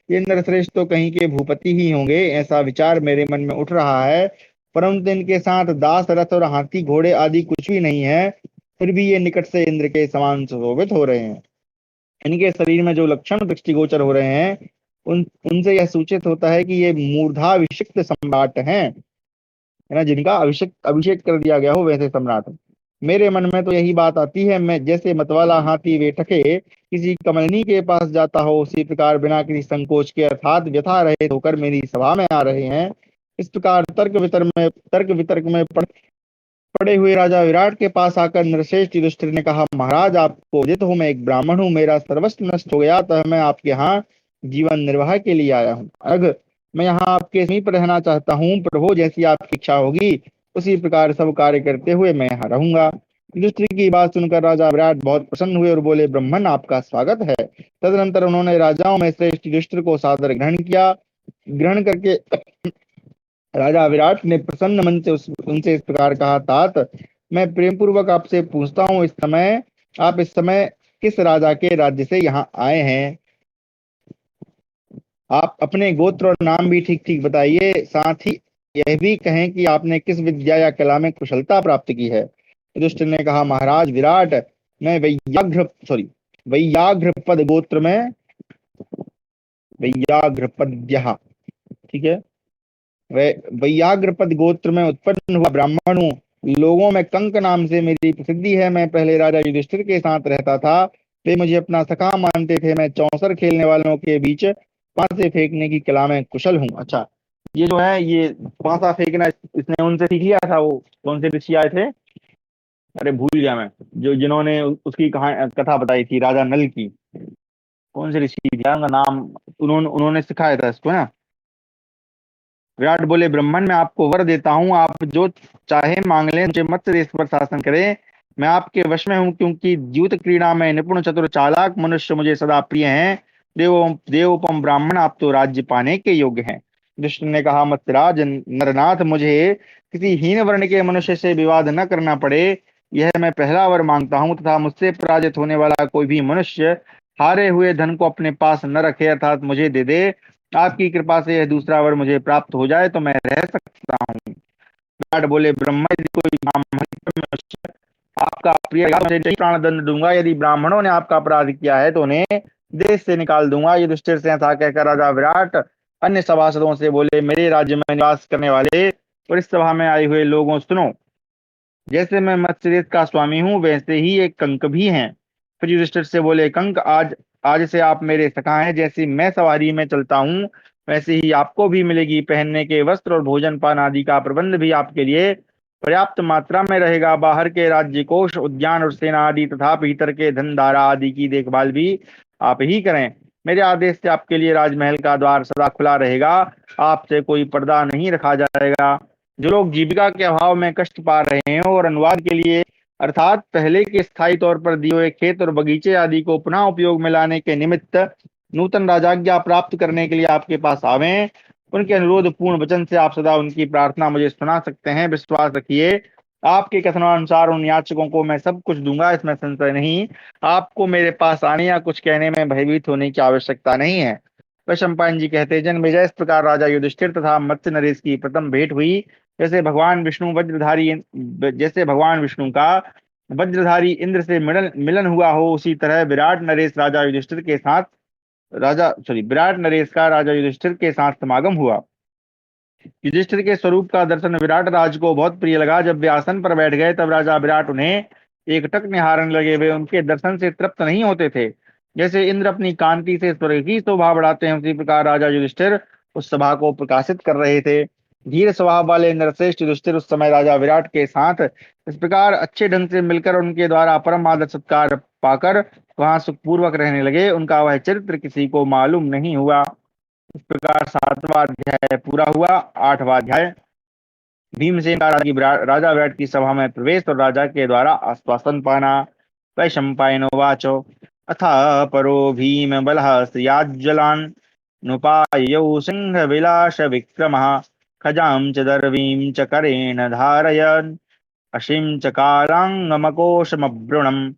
S1: ये नरश्रेष्ठ तो कहीं के भूपति ही होंगे, ऐसा विचार मेरे मन में उठ रहा है। परंतु इनके साथ दास रथ और हाथी घोड़े आदि कुछ भी नहीं है, फिर भी ये निकट से इंद्र के समान सुशोभित हो रहे हैं। इनके शरीर में जो लक्षण दृष्टिगोचर हो रहे हैं, उनसे यह सूचित होता है कि ये मूर्धाभिषिक्त सम्राट हैं, है ना, जिनका अभिषेक अभिषेक कर दिया गया हो वैसे सम्राट। मेरे मन में तो यही बात आती है, मैं जैसे मतवाला हाथी वे टके किसी कमलनी के पास जाता हो, उसी प्रकार बिना किसी संकोच के अर्थात व्यथा रहित होकर मेरी सभा में आ रहे हैं। इस प्रकार तर्क वितर्क में पड़े हुए राजा विराट के पास आकर नरश्रेष्ठ युधिष्ठिर ने कहा, महाराज आपको जित हूँ, मैं एक ब्राह्मण हूँ, मेरा सर्वस्व नष्ट हो गया, तो मैं आपके यहाँ जीवन निर्वाह के लिए आया हूँ। अग मैं यहाँ आपके समीप रहना चाहता हूँ, प्रभु जैसी आपकी इच्छा होगी उसी प्रकार सब कार्य करते हुए मैं यहाँ रहूंगा। युधिष्ठिर की बात सुनकर राजा विराट बहुत प्रसन्न हुए और बोले, ब्राह्मण आपका स्वागत है। तदनंतर उन्होंने राजाओं में श्रेष्ठ युधिष्ठिर को सादर ग्रहण किया। ग्रहण करके राजा विराट ने प्रसन्न मन से उनसे इस प्रकार कहा, तात मैं प्रेम पूर्वक आपसे पूछता हूँ, आप इस समय किस राजा के राज्य से यहाँ आए हैं? आप अपने गोत्र और नाम भी ठीक ठीक बताइए, साथ ही यह भी कहें कि आपने किस विद्या या कला में कुशलता प्राप्त की है। युधिष्ठिर ने कहा, महाराज विराट, मैं वैयाघ्रपद गोत्र में वैयाघ्रपद्य, ठीक है, वैयाघ्रपद गोत्र में उत्पन्न हुआ ब्राह्मण हूँ। लोगों में कंक नाम से मेरी प्रसिद्धि है। मैं पहले राजा युधिष्ठिर के साथ रहता था। वे मुझे अपना सखा मानते थे। मैं चौसर खेलने वालों के बीच पांसे फेंकने की कला में कुशल हूँ। अच्छा, ये जो है ये पांसा फेंकना इसने उनसे सीख लिया था। वो कौन से ऋषि आए थे? अरे भूल गया मैं, जो जिन्होंने उसकी कथा बताई थी राजा नल की। कौन से ऋषि थे उनका नाम? उन्होंने उन्होंने सिखाया था इसको ना। विराट बोले, ब्राह्मण मैं आपको वर देता हूँ, आप जो चाहे मांग लें, मुझे मत्स्य देश पर शासन करें। मैं आपके वश में हूँ, क्योंकि द्यूत क्रीड़ा में निपुण चतुर चालाक मनुष्य मुझे सदा प्रिय हैं। देवोपम ब्राह्मण, आप तो राज्य पाने के योग्य हैं। कृष्ण ने कहा, मत्स्यराज नरनाथ, मुझे किसी हीन वर्ण के मनुष्य से विवाद न करना पड़े, यह मैं पहला वर मांगता हूँ, तथा मुझसे पराजित होने वाला कोई भी मनुष्य हारे हुए धन को अपने पास न रखे, अर्थात मुझे दे दे। आपकी कृपा से यह दूसरा वर मुझे प्राप्त हो जाए तो मैं रह सकता हूँ। विराट बोले, ब्रह्मा, यदि कोई ब्राह्मण मनुष्य आपका प्रिय प्राण दंड दूंगा। यदि ब्राह्मणों ने आपका अपराध किया है तो उन्हें देश से निकाल दूंगा। युधिष्ठिर से ऐसा कहकर राजा विराट अन्य सभासदों से बोले, मेरे राज्य में निवास करने वाले और इस सभा में आए हुए लोगों, सुनो। जैसे मैं मत्स्य देश का स्वामी हूँ, वैसे ही एक कंक भी हैं। फिर युधिष्ठिर से बोले, कंक, आज आज से आप मेरे सखा हैं। जैसी मैं सवारी में चलता हूँ, वैसे ही आपको भी मिलेगी। पहनने के वस्त्र और भोजन पान आदि का प्रबंध भी आपके लिए पर्याप्त मात्रा में रहेगा। बाहर के राज्य कोष, उद्यान और सेना आदि तथा भीतर के धन धारा आदि की देखभाल भी आप ही करें। मेरे आदेश से आपके लिए राजमहल का द्वार सदा खुला रहेगा। आपसे कोई पर्दा नहीं रखा जाएगा। जो लोग जीविका के अभाव में कष्ट पा रहे हैं और अनुवाद के लिए, अर्थात पहले के स्थायी तौर पर दिए हुए खेत और बगीचे आदि को पुनः उपयोग में लाने के निमित्त नूतन राजाज्ञा प्राप्त करने के लिए आपके पास आवें, उनके अनुरोध पूर्ण वचन से आप सदा उनकी प्रार्थना मुझे सुना सकते हैं। विश्वास रखिए, आपके कथनानुसार उन याचकों को मैं सब कुछ दूंगा, इसमें संशय नहीं। आपको मेरे पास आने या कुछ कहने में भयभीत होने की आवश्यकता नहीं है। वैशंपायन जी कहते, जन्मेजय, इस प्रकार राजा युधिष्ठिर तथा मत्स्य नरेश की प्रथम भेंट हुई। जैसे भगवान विष्णु का वज्रधारी इंद्र से मिलन मिलन हुआ हो, उसी तरह विराट नरेश का राजा युधिष्ठिर के साथ समागम हुआ। युधिष्ठिर के स्वरूप का दर्शन विराट राज को बहुत प्रिय लगा। जब वे आसन पर बैठ गए, तब राजा विराट उन्हें एकटक निहारने लगे। वे उनके दर्शन से तृप्त नहीं होते थे। जैसे इंद्र अपनी कांति से स्वर्ग की शोभा बढ़ाते हैं, उसी प्रकार राजा युधिष्ठिर उस सभा को प्रकाशित कर रहे थे। धीर स्वभाव वाले नरश्रेष्ठ युधिष्ठिर उस समय राजा विराट के साथ इस प्रकार अच्छे ढंग से मिलकर उनके द्वारा परम आदर सत्कार पाकर वहां सुखपूर्वक रहने लगे। उनका वह चरित्र किसी को मालूम नहीं हुआ। इस प्रकार 7वां अध्याय पूरा हुआ। 8वां अध्याय भीमसेन का राजा विराट की सभा में प्रवेश और राजा के द्वारा आश्वासन पाना। वैशंपायनोवाच अथ परो भीम बलः स्त्रियाज्ज्वलान् नुपाययौ सिंह विलास विक्रमः खजां च दर्वीं च करेण धारयन् अशीं च कालाङ्गमकोशमभ्रुणम्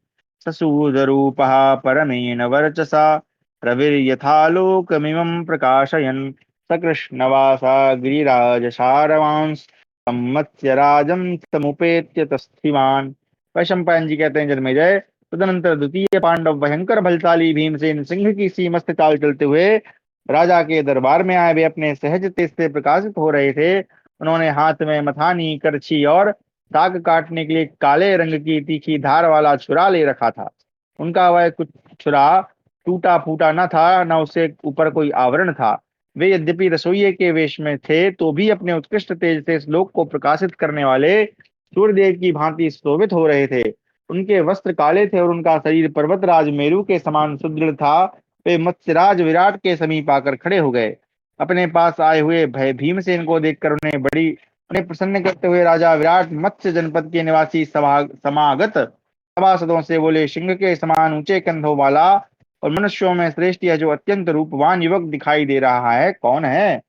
S1: ससूदरूपः परमेण वर्चसा रविर्यथालोकमिमं प्रकाशयन् सकृष्णवासा गिरिराजसारवांस सम्मत्स्य राजं तमुपेत्य तस्थिवान। वैशंपायन जी कहते हैं जन्मेजय, तदनंतर द्वितीय पांडव भयंकर बलशाली भीमसेन सिंह की सी मस्त चाल चलते हुए राजा के दरबार में आए। वे अपने सहज तेज से प्रकाशित हो रहे थे। उन्होंने हाथ में मथानी, करछी और साग काटने के लिए काले रंग की तीखी धार वाला छुरा ले रखा था। उनका वह कुछ छुरा टूटा फूटा न था, न उससे ऊपर कोई आवरण था। वे यद्यपि रसोइये के वेश में थे तो भी अपने उत्कृष्ट तेज से इस लोक को प्रकाशित करने वाले सूर्यदेव की भांति शोभित हो रहे थे। उनके वस्त्र काले थे और उनका शरीर पर्वतराज मेरु के समान सुदृढ़ था। वे मत्स्यराज विराट के समीप आकर खड़े हो गए। अपने पास आए हुए भय भीमसेन को देखकर उन्हें प्रसन्न करते हुए राजा विराट मत्स्य जनपद के निवासी समागत सभासदों से बोले, सिंह के समान ऊंचे कंधों वाला और मनुष्यों में श्रेष्ठ यह जो अत्यंत रूपवान युवक दिखाई दे रहा है कौन है?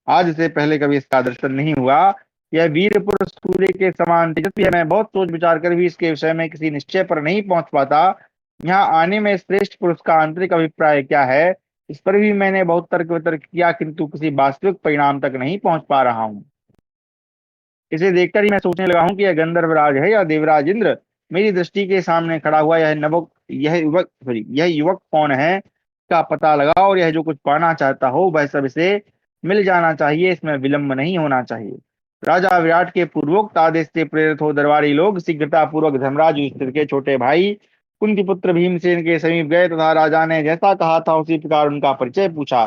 S1: आज से पहले कभी इसका दर्शन नहीं हुआ। यह वीर पुरुष सूर्य के समान तेजस्वी है। मैं बहुत सोच विचार कर भी इसके विषय में किसी निश्चय पर नहीं पहुंच पाता। यहाँ आने में श्रेष्ठ पुरुष का आंतरिक अभिप्राय क्या है, इस पर भी मैंने बहुत तर्क वितर्क किया, किंतु किसी वास्तविक परिणाम तक नहीं पहुंच पा रहा हूँ। इसे देखकर ही मैं सोचने लगा हूँ कि यह गंधर्वराज है या देवराज इंद्र। मेरी दृष्टि के सामने खड़ा हुआ यह युवक कौन है का पता लगा, और यह जो कुछ पाना चाहता हो वह सब इसे मिल जाना चाहिए। इसमें विलंब नहीं होना चाहिए। राजा विराट के पूर्वोक्त आदेश से प्रेरित हो दरबारी लोग शीघ्रता पूर्वक धर्मराज युधिष्ठिर के छोटे भाई कुंती पुत्र भीमसेन के समीप गए तथा राजा ने जैसा कहा था उसी प्रकार उनका परिचय पूछा।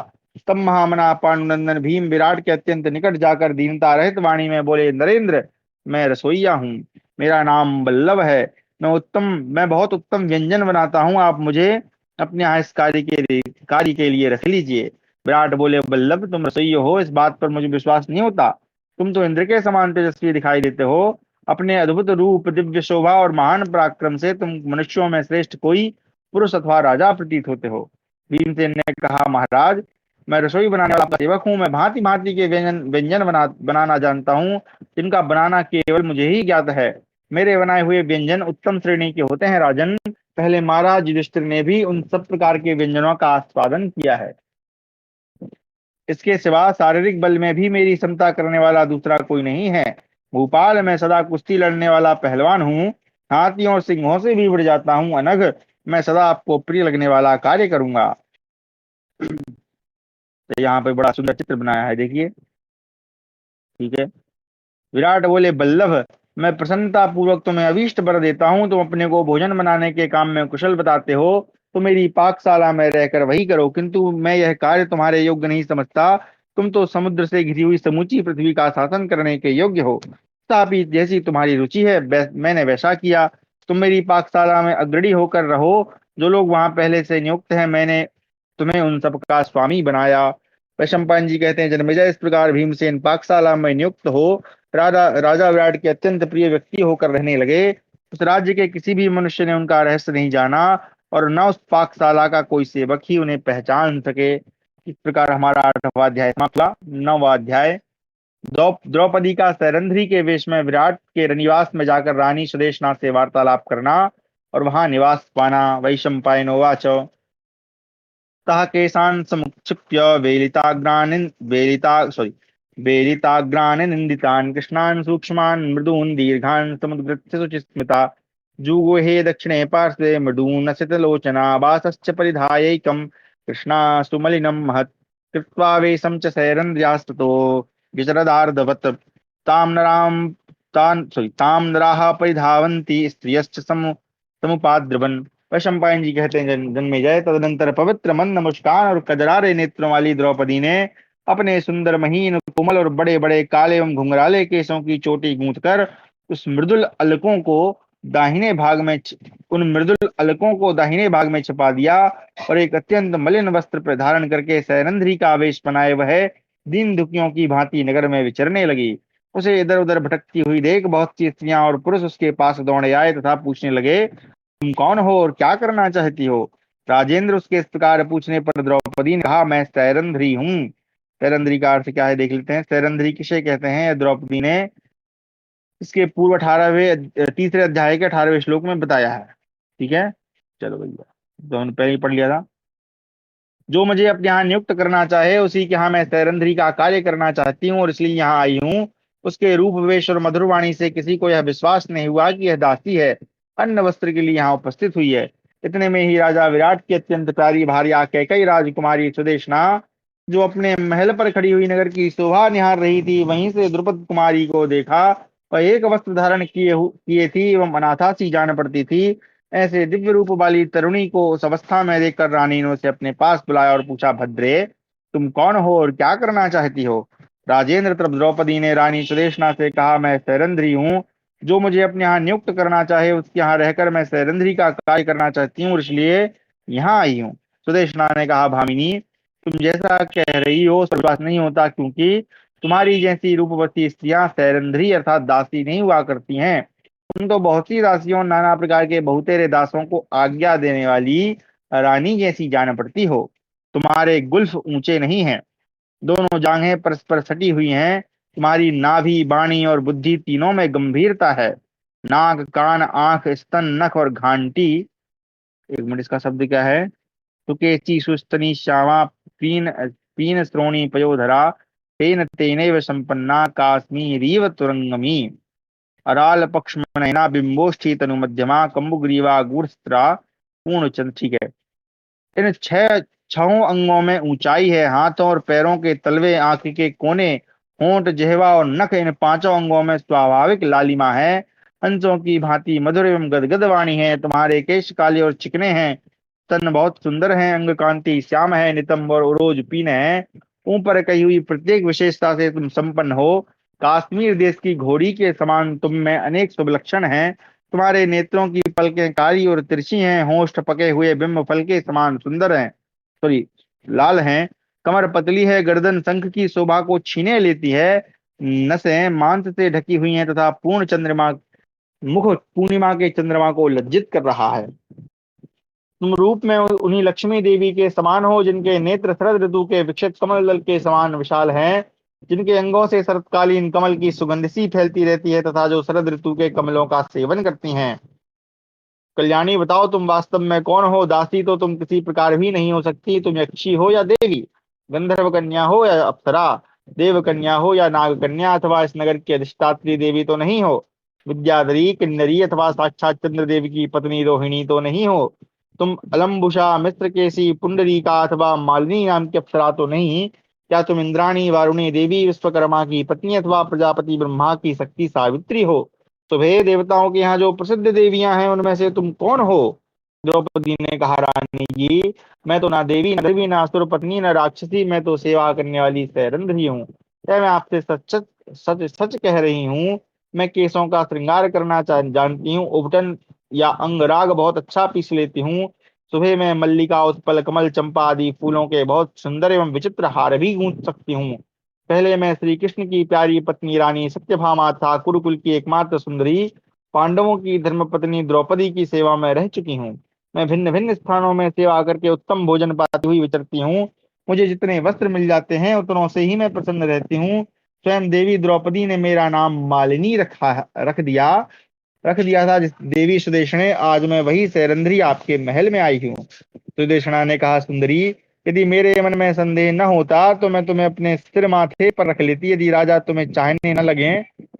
S1: तब महामना पांडुनंदन भीम विराट के अत्यंत निकट जाकर दीनता रहित वाणी में बोले, नरेंद्र, मैं रसोइया हूँ। मेरा नाम बल्लभ है। मैं बहुत उत्तम व्यंजन बनाता हूँ। आप मुझे अपने यहाँ इस कार्य के लिए रख लीजिए। विराट बोले, बल्लभ, तुम रसोइया हो इस बात पर मुझे विश्वास नहीं होता। तुम तो इंद्र के समान तेजस्वी दिखाई देते हो। अपने अद्भुत रूप, दिव्य शोभा और महान पराक्रम से तुम मनुष्यों में श्रेष्ठ कोई पुरुष अथवा राजा प्रतीत होते हो। भीमसेन ने कहा, महाराज, मैं रसोई बनाने वाला आपका सेवक हूँ। मैं भांति भांति के व्यंजन व्यंजन बनाना जानता हूँ, जिनका बनाना केवल मुझे ही ज्ञात है। मेरे बनाए हुए व्यंजन उत्तम श्रेणी के होते हैं राजन। पहले महाराज युधिष्ठिर ने भी उन सब प्रकार के व्यंजनों का आस्वादन किया है। इसके सिवा शारीरिक बल में भी मेरी क्षमता करने वाला दूसरा कोई नहीं है। भूपाल में सदा कुश्ती लड़ने वाला पहलवान हूँ। हाथियों और सिंहों से भी बढ़ जाता हूँ। अनघ, मैं सदा आपको प्रिय लगने वाला कार्य करूंगा। तो यहाँ पे बड़ा सुंदर चित्र बनाया है, देखिए। ठीक है। विराट बोले, बल्लभ, मैं प्रसन्नता पूर्वक तुम्हें अभीष्ट वर देता हूँ। तुम अपने को भोजन बनाने के काम में कुशल बताते हो तो मेरी पाकशाला में रहकर वही करो, किंतु मैं यह कार्य तुम्हारे योग्य नहीं समझता। तुम तो समुद्र से घिरी हुई समूची पृथ्वी का शासन करने के योग्य हो। तथापि जैसी तुम्हारी रुचि है मैंने वैसा किया। तुम मेरी पाकशाला में अग्रणी होकर रहो। जो लोग वहां पहले से नियुक्त हैं मैंने तुम्हें उन सबका स्वामी बनाया। वैशंपायन जी कहते हैं, जन्मेजय, इस प्रकार भीमसेन पाकशाला में नियुक्त हो राजा राजा विराट के अत्यंत प्रिय व्यक्ति होकर रहने लगे। उस राज्य के किसी भी मनुष्य ने उनका रहस्य नहीं जाना और न उस पाकशाला का कोई सेवक ही उन्हें पहचान सके। इस प्रकार हमारा 8वां अध्याय समाप्त हुआ। 9वां अध्याय द्रौपदी का सैरंध्री के वेश में विराट के निवास में जाकर रानी सुदेशना से वार्तालाप करना और वहां निवास पाना। वैशंपायनोवाच तः केशान् समुत्क्षिप्य वेलिताग्रान् निन्दितान् कृष्णान् सूक्ष्मान् मृदून् दीर्घान् समुद्गृह्य शुचिस्मिता जुगुहे दक्षिणे पार्श्वे मृदून् सितलोचना वासश्च परिधायैकम् कृष्णा सुमलिनं महत् कृत्वा वेशं च सैरन्द्र्यास्ततो विचरदार्धवत् तां नरां तां नराः परिधावन्ति स्त्रियश्च समुपाद्रवन्। वैशंपायन जी कहते हैं, जन्मेजय, तदनंतर पवित्र मंद मुस्कान और कजरारे नेत्रों वाली द्रौपदी ने अपने सुंदर महीन कोमल और बड़े बड़े काले एवं घुंघराले केसों की चोटी गूंथ कर उस मृदुल अलकों को दाहिने भाग में उन मृदुल अलकों को दाहिने भाग में छिपा दिया और एक अत्यंत मलिन वस्त्र पर धारण करके सैरंध्री का आवेश बनाए वह दीन दुखियों की भांति नगर में विचरने लगी। उसे इधर उधर भटकती हुई देख बहुत सी स्त्रियां और पुरुष उसके पास दौड़े आए तथा पूछने लगे, तुम कौन हो और क्या करना चाहती हो? राजेंद्र उसके इस प्रकार पूछने पर द्रौपदी ने कहा, मैं सैरंध्री हूँ। सैरंध्री का अर्थ क्या है देख लेते हैं। सैरंध्री किसे कहते हैं, द्रौपदी ने इसके पूर्व 18वें तीसरे अध्याय के 18वें श्लोक में बताया है। ठीक है, चलो भैया, तो हमने पहले ही पढ़ लिया था। जो मुझे अपने यहाँ नियुक्त करना चाहे उसी के यहाँ मैं सैरंध्री का कार्य करना चाहती हूँ और इसलिए यहाँ आई हूँ। उसके रूप वेश और मधुर वाणी से किसी को यह विश्वास नहीं हुआ कि यह दासी है, अन्न वस्त्र के लिए यहाँ उपस्थित हुई है। इतने में ही राजा विराट की अत्यंत प्यारी भार्या कैकई राजकुमारी सुदेशना, जो अपने महल पर खड़ी हुई नगर की शोभा निहार रही थी, वहीं से द्रुपद कुमारी को देखा। वह एक वस्त्र धारण किए थी एवं अनाथा सी जान पड़ती थी। ऐसे दिव्य रूप वाली तरुणी को उस अवस्था में देखकर रानी ने उसे अपने पास बुलाया और पूछा, भद्रे, तुम कौन हो और क्या करना चाहती हो? राजेंद्र, तब द्रौपदी ने रानी सुदेशना से कहा, मैं सैरंध्री हूँ। जो मुझे अपने यहाँ नियुक्त करना चाहे उसके यहाँ रहकर मैं सैरंध्री का कार्य करना चाहती हूँ और इसलिए यहाँ आई हूँ। सुदेशना ने कहा, भामिनी, तुम जैसा कह रही हो उस पर विश्वास नहीं होता, क्योंकि तुम्हारी जैसी रूपवती स्त्रियां सैरंध्री अर्थात दासी नहीं हुआ करती हैं। तुम तो बहुत सी दासियों, नाना प्रकार के बहुतेरे दासों को आज्ञा देने वाली रानी जैसी जान पड़ती हो। तुम्हारे गुल्फ ऊंचे नहीं हैं, दोनों जांघें परस्पर सटी हुई हैं। तुम्हारी नाभि, वाणी और बुद्धि तीनों में गंभीरता है। नाक, कान, आंख, स्तन, नख और घांटी, एक मिनट, इसका शब्द क्या है? सुकेची सुस्तनी श्यामा पीन पीन श्रोणी पयोधरा तेन तेनैव संपन्ना काश्मीरीव तुरंगमी अराल पक्ष्मनयना बिंबोष्ठी तनु मध्यमा कंबुग्रीवा गूढ़स्त्रा पूर्ण चंद्र। ठीक है। इन छहों अंगों में ऊंचाई है। हाथों और पैरों के तलवे, आंख के कोने, होंठ, जिह्वा और नख, इन पांचों अंगों में स्वाभाविक लालिमा है। हंसों की भांति मधुर एवं गदगद वाणी है। तुम्हारे केश काले और चिकने हैं, स्तन बहुत सुंदर हैं, अंग कांति श्याम है, नितंब और उरोज पीन है। ऊपर कही हुई प्रत्येक विशेषता से तुम संपन्न हो। काश्मीर देश की घोड़ी के समान तुम में अनेक शुभ लक्षण हैं। तुम्हारे नेत्रों की पलकें काली और तिरछी हैं, होंठ पके हुए बिंब फल के समान सुंदर हैं, सॉरी, लाल हैं। कमर पतली है, गर्दन शंख की शोभा को छीने लेती है। नसें मांस से ढकी हुई हैं तथा पूर्ण चंद्रमा मुख पूर्णिमा के चंद्रमा को लज्जित कर रहा है। तुम रूप में उन्हीं लक्ष्मी देवी के समान हो, जिनके नेत्र शरद ऋतु के विकसित कमल दल के समान विशाल हैं, जिनके अंगों से शरतकालीन कमल की सुगंध सी फैलती रहती है तथा जो शरद ऋतु के कमलों का सेवन करती हैं। कल्याणी, बताओ तुम वास्तव में कौन हो? दासी तो तुम किसी प्रकार भी नहीं हो सकती। तुम यक्षी हो या देवी, गंधर्व कन्या हो या अप्सरा, देव कन्या हो या नाग कन्या, अथवा इस नगर की अधिष्ठात्री देवी तो नहीं हो। विद्याधरी, किन्नरी अथवा साक्षात चंद्रदेव की पत्नी रोहिणी तो नहीं हो। तुम अलम्बुषा, मिश्रकेशी, पुंडरीका अथवा मालिनी नाम की अप्सरा तो नहीं। क्या तुम इंद्राणी, वारुणी देवी, विश्वकर्मा की पत्नी अथवा प्रजापति ब्रह्मा की शक्ति सावित्री हो? तो हे देवताओं के यहाँ जो प्रसिद्ध देवियां हैं उनमें से तुम कौन हो? द्रौपदी ने कहा, रानी जी, मैं तो ना देवी, ना देवी, ना असुर पत्नी, न राक्षसी, मैं तो सेवा करने वाली सैरंध्री हूँ। क्या मैं आपसे सच सच सच कह रही हूँ? मैं केसों का श्रृंगार करना जानती हूँ, उबटन या अंगराग बहुत अच्छा पीस लेती हूँ। सुबह में मल्लिका, उत्पल, कमल, चंपा आदि फूलों के बहुत सुंदर एवं विचित्र हार भी गूंथ सकती हूँ। पहले मैं श्री कृष्ण की प्यारी पत्नी रानी सत्यभामा था कुरुकुल की एकमात्र सुंदरी, पांडवों की धर्मपत्नी द्रौपदी की सेवा में रह चुकी हूँ। मैं भिन्न भिन्न स्थानों में सेवा करके उत्तम भोजन पाती हुई विचरती हूँ। मुझे जितने वस्त्र मिल जाते हैं उतनों से ही मैं प्रसन्न रहती हूँ। स्वयं देवी द्रौपदी ने मेरा नाम मालिनी रख दिया था। जिस देवी सुदेशने, आज मैं वही सैरंध्री आपके महल में आई हूँ। सुदेशना ने कहा, सुंदरी, यदि मेरे मन में संदेह न होता तो मैं तुम्हें अपने सिर माथे पर रख लेती। यदि राजा तुम्हें चाहने न लगे,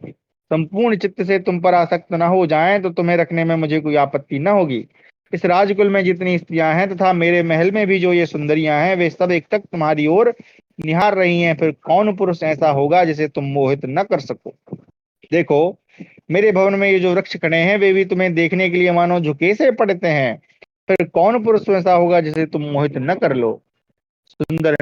S1: संपूर्ण चित्त से तुम पर आसक्त न हो जाएं, तो तुम्हें रखने में मुझे कोई आपत्ति न होगी। इस राजकुल में जितनी स्त्रियां हैं तथा मेरे महल में भी जो ये सुंदरियां हैं, वे सब एक तक तुम्हारी ओर निहार रही हैं। फिर कौन पुरुष ऐसा होगा जिसे तुम मोहित न कर सको? देखो, मेरे भवन में ये जो वृक्ष खड़े हैं वे भी तुम्हें देखने के लिए मानो झुके से पड़ते हैं। फिर कौन पुरुष ऐसा होगा जिसे तुम मोहित न कर लो? सुंदर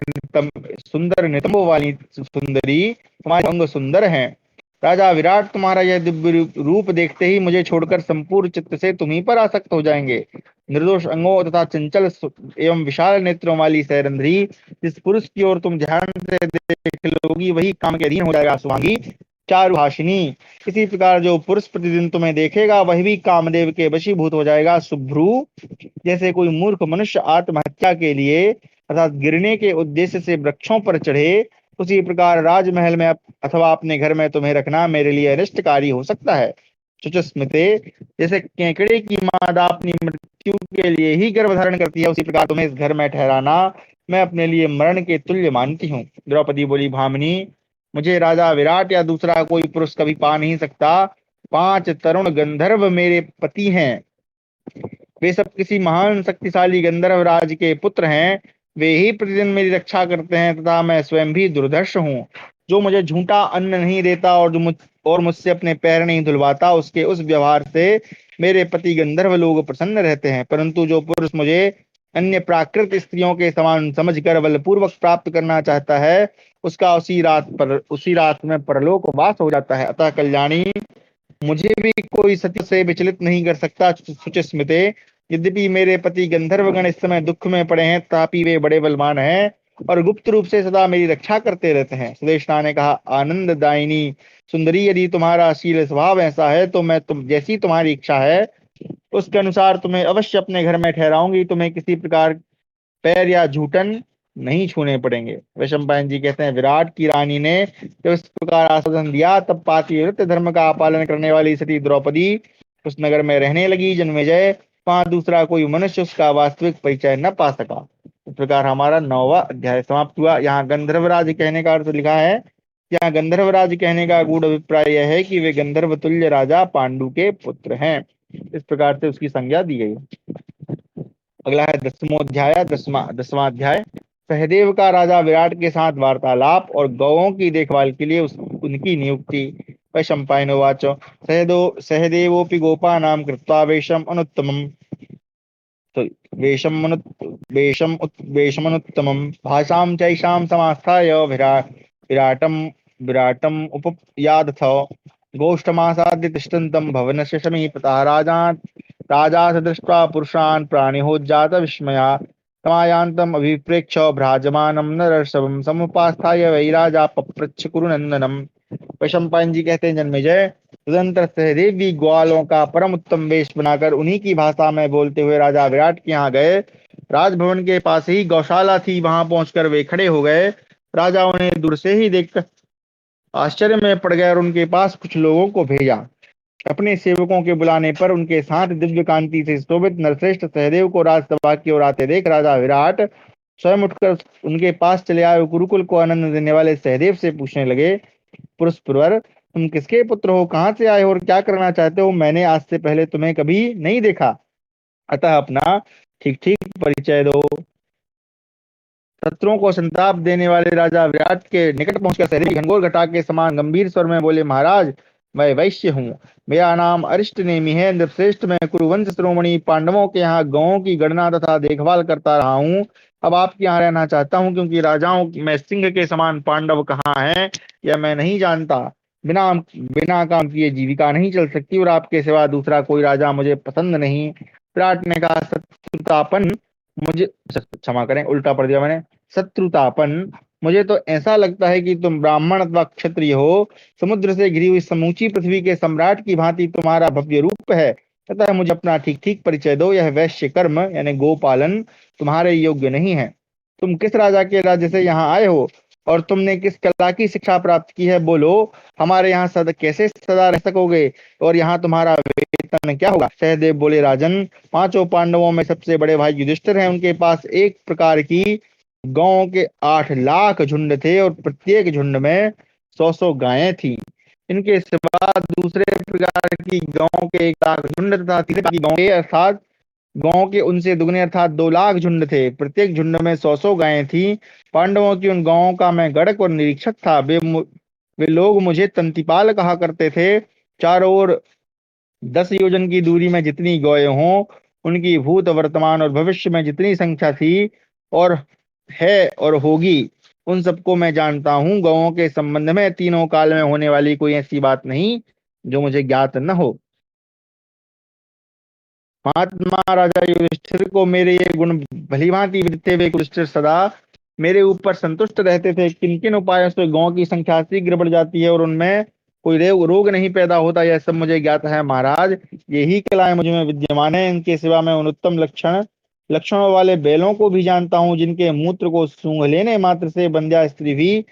S1: सुंदर नितंबों वाली सुंदरी, तुम्हारे अंग सुंदर हैं। राजा विराट तुम्हारा यह दिव्य रूप देखते ही मुझे छोड़कर संपूर्ण चित्त से तुम्हीं पर आसक्त हो जाएंगे। निर्दोष अंगों तथा चंचल एवं विशाल नेत्रों वाली सैरंध्री, जिस पुरुष की ओर तुम ध्यान से देख लोगी वही काम के अधीन हो जाएगा। सुहांगी चारुभाषिनी, इसी प्रकार जो पुरुष प्रतिदिन तुम्हें देखेगा वही भी कामदेव के वशीभूत हो जाएगा। शुभ्रू, जैसे कोई मूर्ख मनुष्य आत्महत्या के लिए अर्थात गिरने के उद्देश्य से वृक्षों पर चढ़े, उसी प्रकार राजमहल में अथवा अपने घर में तुम्हें रखना मेरे लिए अनिष्टकारी हो सकता है। शुचिस्मिते, जैसे केकड़े की मादा अपनी मृत्यु के लिए ही गर्भ धारण करती है, उसी प्रकार तुम्हें इस घर में ठहराना मैं अपने लिए मरण के तुल्य मानती हूँ। द्रौपदी बोली, भामिनी, मुझे राजा विराट या दूसरा कोई पुरुष कभी पा नहीं सकता। 5 तरुण गंधर्व मेरे पति हैं। वे सब किसी महान शक्तिशाली गंधर्व राज के पुत्र हैं। वे ही प्रतिदिन मेरी रक्षा करते हैं तथा मैं स्वयं भी दुर्धर्ष हूँ। जो मुझे झूठा अन्न नहीं देता और मुझसे अपने पैर नहीं धुलवाता, उसके उस व्यवहार से मेरे पति गंधर्व लोग प्रसन्न रहते हैं। परंतु जो पुरुष मुझे अन्य प्राकृत स्त्रियों के समान समझकर बलपूर्वक प्राप्त करना चाहता है, उसका उसी रात में परलोक वास हो जाता है। अतः कल्याणी, मुझे भी कोई सत्य से विचलित नहीं कर सकता। सुचिस्मिते, यद्यपि मेरे पति गंधर्वगण इस समय दुख में पड़े हैं, तथापि वे बड़े बलवान हैं और गुप्त रूप से सदा मेरी रक्षा करते रहते हैं। सुदेशना ने कहा, आनंददायिनी सुंदरी, यदि तुम्हारा शील स्वभाव ऐसा है तो मैं जैसी तुम्हारी इच्छा है उसके अनुसार तुम्हें अवश्य अपने घर में ठहराऊंगी। तुम्हें किसी प्रकार पैर या झूठन नहीं छूने पड़ेंगे। वैशंपायन जी कहते हैं, विराट की रानी ने जब इस प्रकार आश्वासन दिया, तब पातिव्रत्य धर्म का पालन करने वाली सती द्रौपदी उस नगर में रहने लगी। जन्मेजय, वहां दूसरा कोई मनुष्य उसका वास्तविक परिचय न पा सका। इस प्रकार हमारा 9वां अध्याय समाप्त हुआ। यहाँ गंधर्वराज कहने का अर्थ लिखा है, यहाँ गंधर्वराज कहने का गूढ़ अभिप्राय यह है कि वे गंधर्व तुल्य राजा पांडु के पुत्र हैं। इस प्रकार से उसकी संज्ञा दी गई। अगला है 10वां अध्याय। सहदेव का राजा विराट के साथ वार्तालाप और गौओं की देखभाल के लिए उनकी नियुक्ति। वैशंपायनोवाच, सहदेवोऽपि गोपानां कृत्वा तो वेशमनुत्तमं भाषां चैषां समास्थाय विराटं विराटम् उपयादथ गोष्ठमासाद्य तिष्ठन्तं भवनस्य समीपतः राजा स दृष्ट्वा पुरुषान् प्राणिहोज्जात विस्मया तमायान्तम् अभिप्रेक्ष्य भ्राजमानं नरर्षभं समुपास्थाय वै राजा पप्रच्छ कुरुनंदनम। वैशंपायन जी कहते हैं, जन्मेजय, तदंतर सहदेव भी ग्वालों का परम उत्तम वेश बनाकर उन्हीं की भाषा में बोलते हुए राजा विराट के यहाँ गए। राजभवन के पास ही गौशाला थी, वहां पहुंचकर वे खड़े हो गए। राजा उन्हें दूर से ही देखकर आश्चर्य में पड़ गए और उनके पास कुछ लोगों को भेजा। अपने सेवकों के बुलाने पर उनके साथ दिव्य कांति से शोभित नरश्रेष्ठ सहदेव को राजसभा की ओर आते देख राजा विराट स्वयं उठकर उनके पास चले आए। गुरुकुल को आनंद देने वाले सहदेव से पूछने लगे, पुरुष पुरवर, तुम किसके पुत्र हो, कहाँ से आए हो और क्या करना चाहते हो? मैंने आज से पहले तुम्हें कभी नहीं देखा, अतः अपना ठीक ठीक परिचय दो। शत्रुओं को संताप देने वाले राजा विराट के निकट पहुंचकर सहदेव घनघोर घटा के समान गंभीर स्वर में बोले, महाराज, मैं वैश्य हूँ। मेरा नाम अरिष्ट नेमी है। नृपश्रेष्ठ, मैं कुरुवंश शिरोमणि पांडवों के यहाँ गौों की गणना तथा देखभाल करता रहा हूँ। अब आपके यहाँ रहना चाहता हूँ, क्योंकि राजाओं में सिंह के समान पांडव कहाँ हैं यह मैं नहीं जानता। बिना बिना काम किए जीविका नहीं चल सकती और आपके सिवा दूसरा कोई राजा मुझे पसंद नहीं। विराट ने कहा, शत्रुतापन मुझे क्षमा करें, उल्टा पढ़ दिया मैंने। शत्रुतापन, मुझे तो ऐसा लगता है कि तुम ब्राह्मण अथवा क्षत्रिय हो। समुद्र से घिरी हुई समूची पृथ्वी के सम्राट की भांति तुम्हारा भव्य रूप है, अतः मुझे अपना ठीक ठीक परिचय दो। यह वैश्य कर्म यानी गोपालन तुम्हारे योग्य नहीं है। तुम किस राजा के राज्य से यहाँ आए हो और तुमने किस कला की शिक्षा प्राप्त की है? बोलो, हमारे यहाँ कैसे सदा रह सकोगे और यहाँ तुम्हारा वेतन क्या होगा? सहदेव बोले, राजन, 5 पांडवों में सबसे बड़े भाई युधिष्ठिर हैं। उनके पास एक प्रकार की गांवों के 8 लाख झुंड थे और प्रत्येक झुंड में 100 गायें थी। इनके सिवा दूसरे प्रकार की गांवों के 1 लाख झुंड तथा तीसरे प्रकार की गांवों के उनसे दुगने अर्थात 2 लाख झुंड थे। प्रत्येक झुंड में 100 गायें थी। पांडवों की उन गांवों का मैं गढ़क और निरीक्षक था। वे लोग मुझे तंतिपाल कहा करते थे। चारों ओर 10 योजन की दूरी में जितनी गौएं हों, उनकी भूत वर्तमान और भविष्य में जितनी संख्या थी और है और होगी, उन सबको मैं जानता हूँ। गौओं के संबंध में तीनों काल में होने वाली कोई ऐसी बात नहीं जो मुझे ज्ञात न हो। महात्मा राजा युधिष्ठिर को मेरे ये गुण भलीभांति विदित हुए युधिष्ठिर सदा मेरे ऊपर संतुष्ट रहते थे। किन किन उपायों से गौओं की संख्या शीघ्र बढ़ जाती है और उनमें कोई रोग नहीं पैदा होता, यह सब मुझे ज्ञात है महाराज। यही कलाएं मुझ में विद्यमान है। इनके सिवा मैं उन उत्तम लक्षणों वाले बैलों को भी जानता हूँ, जिनके मूत्र को सूंघ लेने मात्र से बंध्या स्त्री भी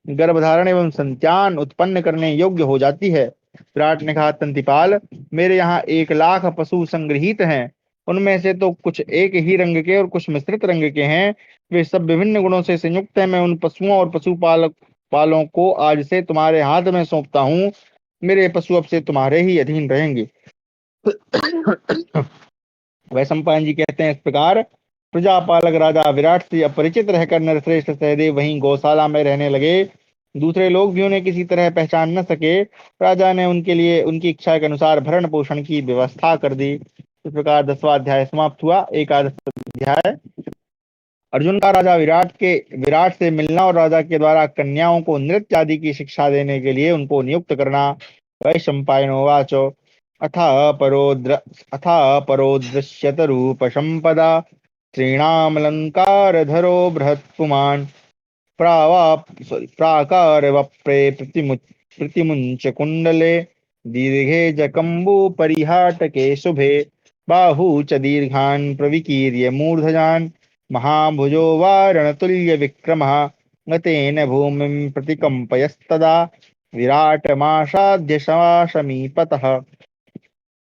S1: गर्भधारण एवं संतान उत्पन्न करने योग्य हो जाती है। विराट ने कहा, तंतिपाल, मेरे यहाँ 1 लाख पशु संग्रहित हैं। उनमें से तो कुछ एक ही रंग के और कुछ मिश्रित रंग के हैं। वे सब विभिन्न गुणों से संयुक्त हैं। मैं उन पशुओं और पशुपालक पालों को आज से तुम्हारे हाथ में सौंपता हूँ। मेरे पशु अब से तुम्हारे ही अधीन रहेंगे। वैशंपायन जी कहते हैं, इस प्रकार प्रजापालक राजा विराट से अपरिचित रहकर नरश्रेष्ठ सहदेव वहीं गौशाला में रहने लगे। दूसरे लोग भी उन्हें किसी तरह पहचान न सके। राजा ने उनके लिए उनकी इच्छा के अनुसार भरण पोषण की व्यवस्था कर दी। इस प्रकार 10वां अध्याय समाप्त हुआ। 11वां अध्याय अर्जुन का राजा विराट से मिलना और राजा के द्वारा कन्याओं को नृत्य आदि की शिक्षा देने के लिए उनको नियुक्त करना। वैशंपायनोवाच अथा परो दृश्यत रूप संपदा स्त्रीणामलंकारधरो बृहत् पुमान् प्राकार वप्रे प्रतिमुंच कुंडले दीर्घे जकम्बु परिहाटके शुभे बाहू च दीर्घान् प्रविकीर्य मूर्धजान् महाभुजो वारणतुल्य विक्रमः गतेन भूमिं प्रतिकम्पयस्तदा विराटमासाद्य समीपतः।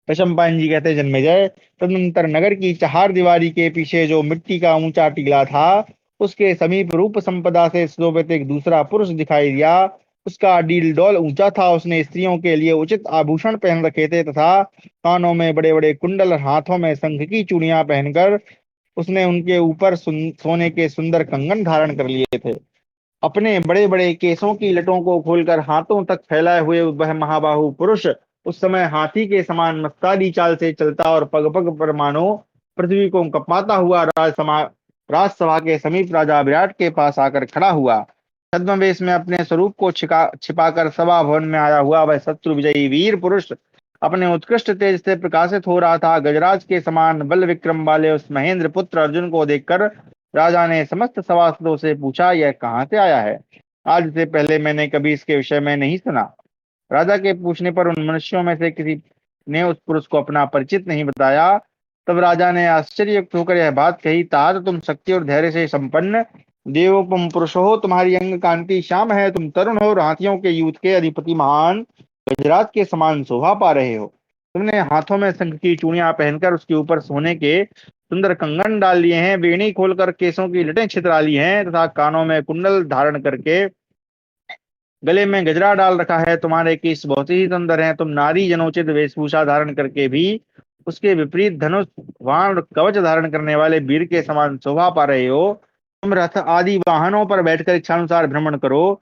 S1: वैशंपायन जी कहते, जन्मेजय, तदनंतर नगर की चार दीवारी के पीछे जो मिट्टी का ऊंचा टीला था, उसके समीप रूप संपदा से सुशोभित एक दूसरा पुरुष दिखाई दिया। उसका डील डौल ऊंचा था। उसने स्त्रियों के लिए उचित आभूषण पहन रखे थे तथा कानों में बड़े बड़े कुंडल और हाथों में शंख की चूड़ियां पहनकर उसने उनके ऊपर सोने के सुंदर कंगन धारण कर लिए थे। अपने बड़े बड़े केसों की लटों को खोलकर हाथों तक फैलाए हुए वह महाबाहु पुरुष उस समय हाथी के समान मस्तादी चाल से चलता और पग पग पर मानो पृथ्वी को कँपाता हुआ राजसभा के समीप राजा विराट के पास आकर खड़ा हुआ। छद्मवेश में अपने स्वरूप को छिपाकर सभा भवन में आया हुआ वह शत्रु विजयी वीर पुरुष अपने उत्कृष्ट तेज से प्रकाशित हो रहा था। गजराज के समान बल विक्रम वाले उस महेंद्र पुत्र अर्जुन को देखकर राजा ने समस्त सभासदों से पूछा, यह कहाँ से आया है? आज से पहले मैंने कभी इसके विषय में नहीं सुना। राजा के पूछने पर उन मनुष्यों में से किसी ने उस पुरुष को अपना परिचित नहीं बताया। तब राजा ने आश्चर्ययुक्त होकर यह बात कही, तात तुम शक्ति और धैर्य से संपन्न देवोपम पुरुष हो। तुम्हारी अंग कांति श्याम है। तुम तरुण हो और हाथियों के यूथ के अधिपति महान गजराज के समान शोभा पा रहे हो। तुमने हाथों में शंख की चूड़ियां पहनकर उसके ऊपर सोने के सुंदर कंगन डाल लिए हैं, वेणी खोलकर केसों की लटें छितरा ली हैं तथा कानों में कुंडल धारण करके गले में गजरा डाल रखा है। तुम्हारे केस बहुत ही सुंदर हैं। तुम नारी जनोचित वेशभूषा धारण करके भी उसके विपरीत धनुष बाण और कवच धारण करने वाले वीर के समान शोभा पा रहे हो। तुम रथ आदि वाहनों पर बैठकर इच्छानुसार भ्रमण करो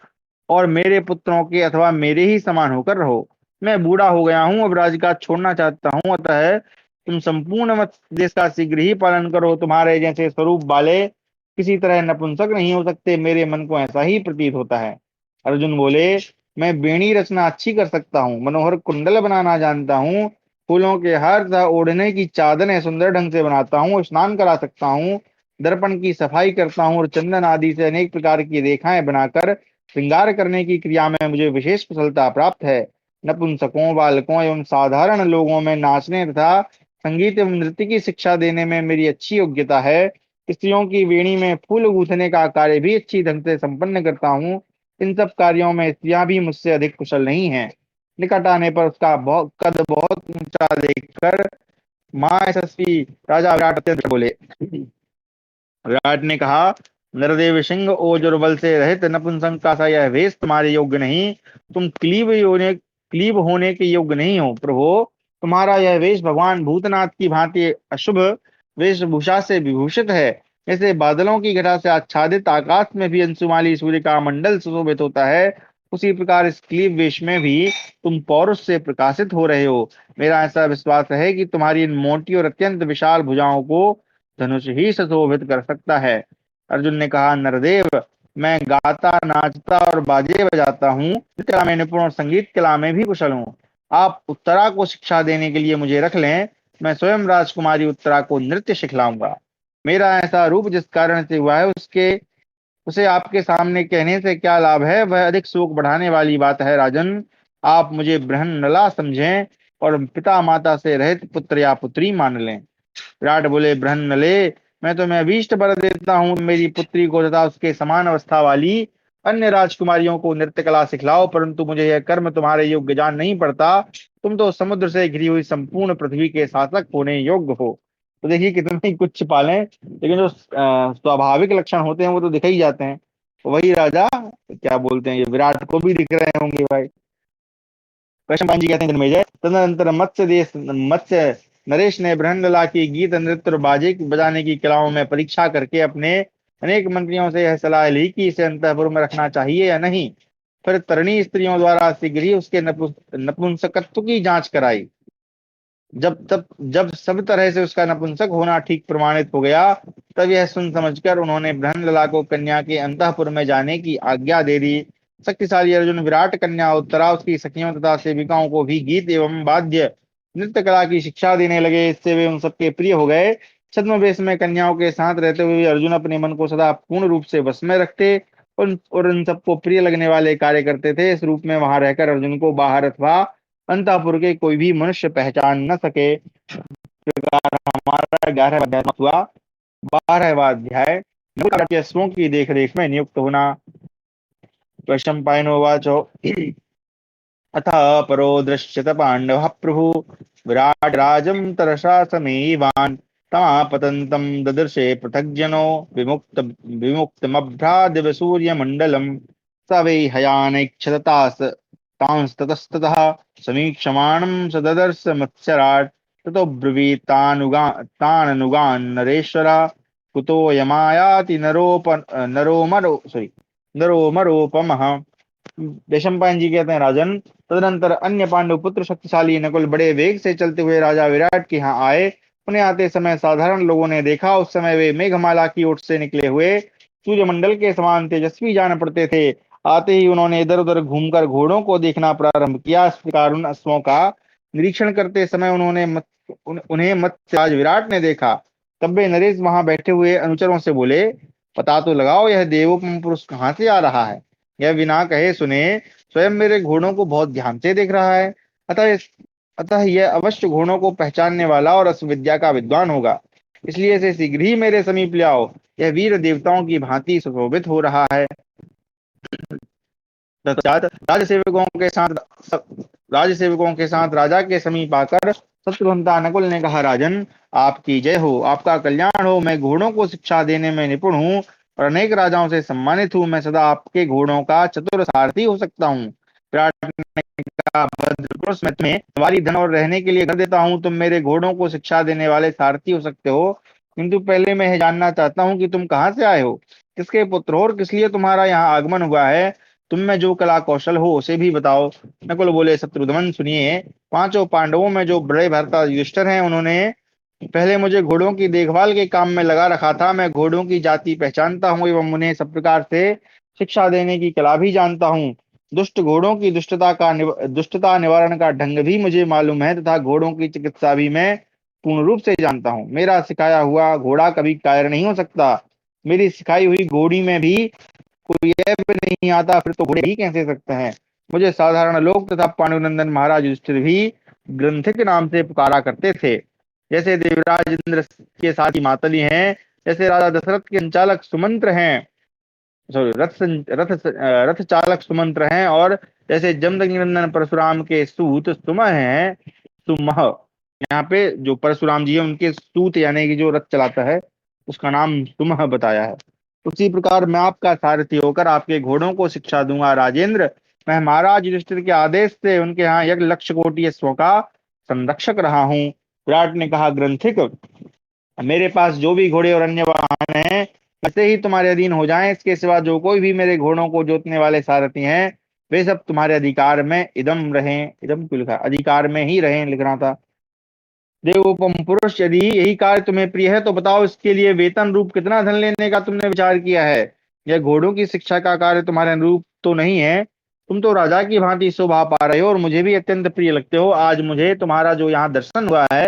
S1: और मेरे पुत्रों के अथवा मेरे ही समान होकर रहो। मैं बूढ़ा हो गया हूँ, अब राजकाज छोड़ना चाहता हूँ, अतः तुम संपूर्ण मत देश का शीघ्र ही पालन करो। तुम्हारे जैसे स्वरूप वाले किसी तरह नपुंसक नहीं हो सकते, मेरे मन को ऐसा ही प्रतीत होता है। अर्जुन बोले, मैं बेणी रचना अच्छी कर सकता हूँ, मनोहर कुंडल बनाना जानता हूँ, फूलों के हार तथा ओढ़ने की चादरें सुंदर ढंग से बनाता हूँ, स्नान करा सकता हूँ, दर्पण की सफाई करता हूँ और चंदन आदि से अनेक प्रकार की रेखाएं बनाकर श्रृंगार करने की क्रिया में मुझे विशेष कुशलता प्राप्त है। नपुंसकों, बालकों एवं साधारण लोगों में नाचने तथा संगीत एवं नृत्य की शिक्षा देने में मेरी अच्छी योग्यता है। स्त्रियों की वेणी में फूल गूंथने का कार्य भी अच्छी ढंग से संपन्न करता हूँ। इन सब कार्यों में स्त्रियां भी मुझसे अधिक कुशल नहीं हैं। निकट आने पर उसका कद बहुत ऊंचा देखकर मां यशस्वी राजा विराट अत्यंत बोले। विराट ने कहा, नरदेव सिंह, ओज और बल से रहित नपुंसक का सा यह वेश तुम्हारे योग्य नहीं। तुम क्लीब होने के योग्य नहीं हो। प्रभु, तुम्हारा यह वेश भगवान भूतनाथ की भांति अशुभ वेशभूषा से विभूषित है। जैसे बादलों की घटा से आच्छादित आकाश में भी अंशुमाली सूर्य का मंडल सुशोभित होता है, उसी प्रकार इस क्लीब वेश में भी तुम पौरुष से प्रकाशित हो रहे हो। मेरा ऐसा विश्वास है कि तुम्हारी इन मोटी और अत्यंत विशाल भुजाओं को धनुष ही सुशोभित कर सकता है। अर्जुन ने कहा, नरदेव, मैं गाता, नाचता और बाजे बजाता हूँ, नृत्य कला में निपुण और संगीत कला में भी कुशल हूँ। आप उत्तरा को शिक्षा देने के लिए मुझे रख लें, मैं स्वयं राजकुमारी उत्तरा को नृत्य सिखलाऊंगा। मेरा ऐसा रूप जिस कारण से हुआ है, उसके उसे आपके सामने कहने से क्या लाभ है? वह अधिक शोक बढ़ाने वाली बात है। राजन, आप मुझे बृहन्नला समझें और पिता माता से रहित पुत्र या पुत्री मान लें। विराट बोले, बृहन्नले, मैं तुम्हें अभीष्ट वर देता हूँ, मेरी पुत्री को तथा उसके समान अवस्था वाली अन्य राजकुमारियों को नृत्य कला सिखलाओ, परंतु मुझे यह कर्म तुम्हारे योग्य जान नहीं पड़ता। तुम तो समुद्र से घिरी हुई संपूर्ण पृथ्वी के शासक होने योग्य हो। तो देखिए, कितने ही कुछ छिपा लें, लेकिन जो स्वाभाविक लक्षण होते हैं वो तो दिख ही जाते हैं। वही राजा क्या बोलते हैं, ये विराट को भी दिख रहे होंगे भाई। वैशंपायन जी कहते हैं, जन्मेजय, तदनंतर मत्स्य नरेश ने बृहन्नला की गीत, नृत्य और बाजे बजाने की कलाओं में परीक्षा करके अपने अनेक मंत्रियों से यह सलाह ली कि इसे अंतःपुर में रखना चाहिए या नहीं। फिर तरणी स्त्रियों द्वारा शीघ्र ही उसके नपुंसकत्व की जांच कराई। जब सब तरह से उसका नपुंसक होना ठीक प्रमाणित हो गया, तब यह सुन समझकर उन्होंने बृहन्नला को कन्या के अंतःपुर में जाने की आज्ञा दे दी। शक्तिशाली अर्जुन विराट कन्या उत्तरा, उसकी सखियों तथा सेविकाओं को भी गीत एवं वाद्य नृत्य कला की शिक्षा देने लगे। इससे वे उन सबके प्रिय हो गए। छद्मवेश में कन्याओं के साथ रहते हुए भी अर्जुन अपने मन को सदा पूर्ण रूप से वश में रखते और उन सबको प्रिय लगने वाले कार्य करते थे। इस रूप में वहां रहकर अर्जुन को बाहर अथवा अंतःपुर के कोई भी मनुष्य पहचान न सके। प्रकार हमारा 11वां अध्याय समाप्त हुआ। 12वां अध्याय, नकुल अश्वों की देखरेख में नियुक्त होना। वैशंपायनोवाचो, अथ परो दृश्यत पांडव प्रभु विराट राजं तरसा समीवान् तमापतन्तं ददर्शे पृथग्जनो विमुक्तमभ्रादिव सूर्यमण्डलम् स वै हयानैक्षततास तांस्ततस्ततः समीक्षमाणं स ददर्श मत्सराट् ततो ब्रवीतानुगा ताननुगान् नरेश्वरा कुतोऽयमायाति नरोमरोपमः। वैशंपायन जी कहते हैं, राजन, तदनंतर अन्य पांडव पुत्र शक्तिशाली नकुल बड़े वेग से चलते हुए राजा विराट के यहाँ आए। उन्हें आते समय साधारण लोगों ने देखा। उस समय वे मेघमाला की ओट से निकले हुए सूर्यमंडल के समान तेजस्वी जान पड़ते थे। आते ही उन्होंने इधर उधर घूमकर घोड़ों को देखना प्रारंभ किया। इस प्रकार उन अश्वों का निरीक्षण करते समय उन्हें मत्स्यराज विराट ने देखा। तब वे नरेश वहां बैठे हुए अनुचरों से बोले, पता तो लगाओ, यह देवोपम पुरुष कहाँ से आ रहा है? यह बिना कहे सुने स्वयं मेरे घोड़ों को बहुत ध्यान से देख रहा है। अतः यह अवश्य घोड़ों को पहचानने वाला और अश्वविद्या का विद्वान होगा। इसलिए इसे शीघ्र ही मेरे समीप ले आओ। यह वीर देवताओं की भांति सुशोभित हो रहा है। तत्पश्चात राजसेवकों के साथ राजा के समीप आकर शत्रुघ्न नकुल ने कहा, राजन, आपकी जय हो, आपका कल्याण हो। मैं घोड़ों को शिक्षा देने में निपुण हूँ और अनेक राजाओं से सम्मानित हूँ। मैं सदा आपके घोड़ों का चतुर सारथी हो सकता हूँ। विराट ने कहा, भद्रपुरुष, मैं तुम्हें सवारी, धन और रहने के लिए घर देता हूँ। तुम मेरे घोड़ों को शिक्षा देने वाले सारथी हो सकते हो, किंतु पहले मैं यह जानना चाहता हूँ कि तुम कहाँ से आए हो, किसके पुत्र हो और किस लिए तुम्हारा यहाँ आगमन हुआ है। तुम में जो कला कौशल हो उसे भी बताओ। नकुल बोले, शत्रुघ्न, सुनिए, पांचों पांडवों में जो बड़े भ्राता युधिष्ठिर हैं, उन्होंने पहले मुझे घोड़ों की देखभाल के काम में लगा रखा था। मैं घोड़ों की जाति पहचानता हूँ एवं उन्हें सब प्रकार से शिक्षा देने की कला भी जानता हूँ। दुष्ट घोड़ों की दुष्टता निवारण का ढंग भी मुझे मालूम है तथा घोड़ों की चिकित्सा भी मैं पूर्ण रूप से जानता हूँ। मेरा सिखाया हुआ घोड़ा कभी कायर नहीं हो सकता। मेरी सिखाई हुई घोड़ी में भी कोई ऐब नहीं आता, फिर तो घोड़े ही कैसे सकते हैं। मुझे साधारण लोग तथा पांडुनंदन महाराज युधिष्ठिर भी ग्रंथिक नाम से पुकारा करते थे। जैसे देवराज इंद्र के साथ ही मातली हैं, जैसे राजा दशरथ के संचालक सुमंत्र हैं, सॉरी रथ चालक सुमंत्र हैं, और जैसे जमदग्नि नंदन परशुराम के सूत सुमह हैं। सुमह, यहाँ पे जो परशुराम जी है उनके सूत यानी कि जो रथ चलाता है उसका नाम सुमह बताया है। उसी प्रकार मैं आपका सारथी होकर आपके घोड़ों को शिक्षा दूंगा। राजेंद्र, मैं महाराज युधिष्ठिर के आदेश से उनके यहाँ 1,00,000 अश्वों का संरक्षक रहा हूँ। विराट ने कहा, ग्रंथिक, मेरे पास जो भी घोड़े और अन्य वाहन हैं वैसे ही तुम्हारे अधीन हो जाएं। इसके सिवा जो कोई भी मेरे घोड़ों को जोतने वाले सारथी हैं, वे सब तुम्हारे अधिकार में इदम रहें। इदम क्यों लिखा, अधिकार में ही रहें लिख रहा था। देवोपम पुरुष, यदि यही कार्य तुम्हें प्रिय है तो बताओ, इसके लिए वेतन रूप कितना धन लेने का तुमने विचार किया है? यह घोड़ों की शिक्षा का कार्य तुम्हारे अनुरूप तो नहीं है। तुम तो राजा की भांति शोभा पा रहे हो और मुझे भी अत्यंत प्रिय लगते हो। आज मुझे तुम्हारा जो यहाँ दर्शन हुआ है,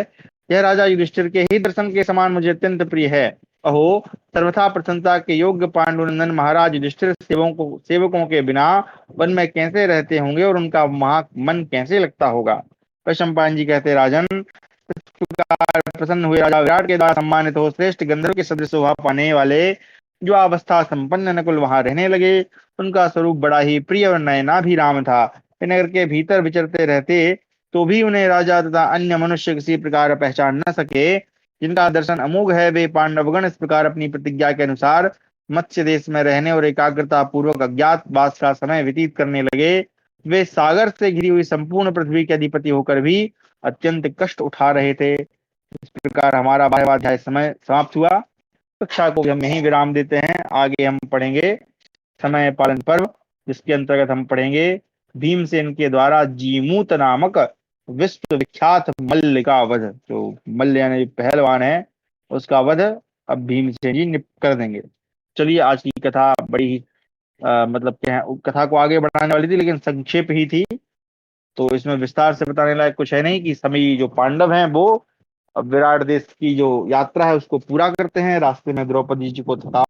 S1: यह राजा युधिष्ठिर के ही दर्शन के समान मुझे अत्यंत प्रिय है। अहो, सर्वथा प्रशंसा के योग्य पांडुनंदन महाराज युधिष्ठिर सेवकों के बिना वन में कैसे रहते होंगे और उनका वहां मन कैसे लगता होगा? वैशंपायन जी कहते, राजन, प्रकार प्रसन्न हुए राजा विराट के द्वारा सम्मानित हो श्रेष्ठ गंधर्व के सदृश शोभा पाने वाले जो अवस्था संपन्न नकुल वहां रहने लगे। उनका स्वरूप बड़ा ही प्रिय और नयना भी राम था। वे नगर के भीतर विचरते रहते तो भी उन्हें राजा तथा अन्य मनुष्य किसी प्रकार पहचान न सके। जिनका दर्शन अमोघ है, वे पांडवगण इस प्रकार अपनी प्रतिज्ञा के अनुसार मत्स्य देश में रहने और एकाग्रता पूर्वक अज्ञातवास का समय व्यतीत करने लगे। वे सागर से घिरी हुई संपूर्ण पृथ्वी के अधिपति होकर भी अत्यंत कष्ट उठा रहे थे। इस प्रकार हमारा 12वां अध्याय समय समाप्त हुआ। कक्षा को भी हम यहीं विराम देते हैं। आगे हम पढ़ेंगे समय पालन पर्व, जिसके अंतर्गत हम पढ़ेंगे भीमसेन के द्वारा जीमूत नामक विश्व विख्यात मल्ल का वध। जो मल्ल यानी पहलवान है, उसका वध अब भीमसेन जी कर देंगे। चलिए, आज की कथा बड़ी मतलब क्या है, कथा को आगे बढ़ाने वाली थी लेकिन संक्षेप ही थी, तो इसमें विस्तार से बताने लायक कुछ है नहीं। कि सभी जो पांडव हैं वो अब विराट देश की जो यात्रा है उसको पूरा करते हैं। रास्ते में द्रौपदी जी को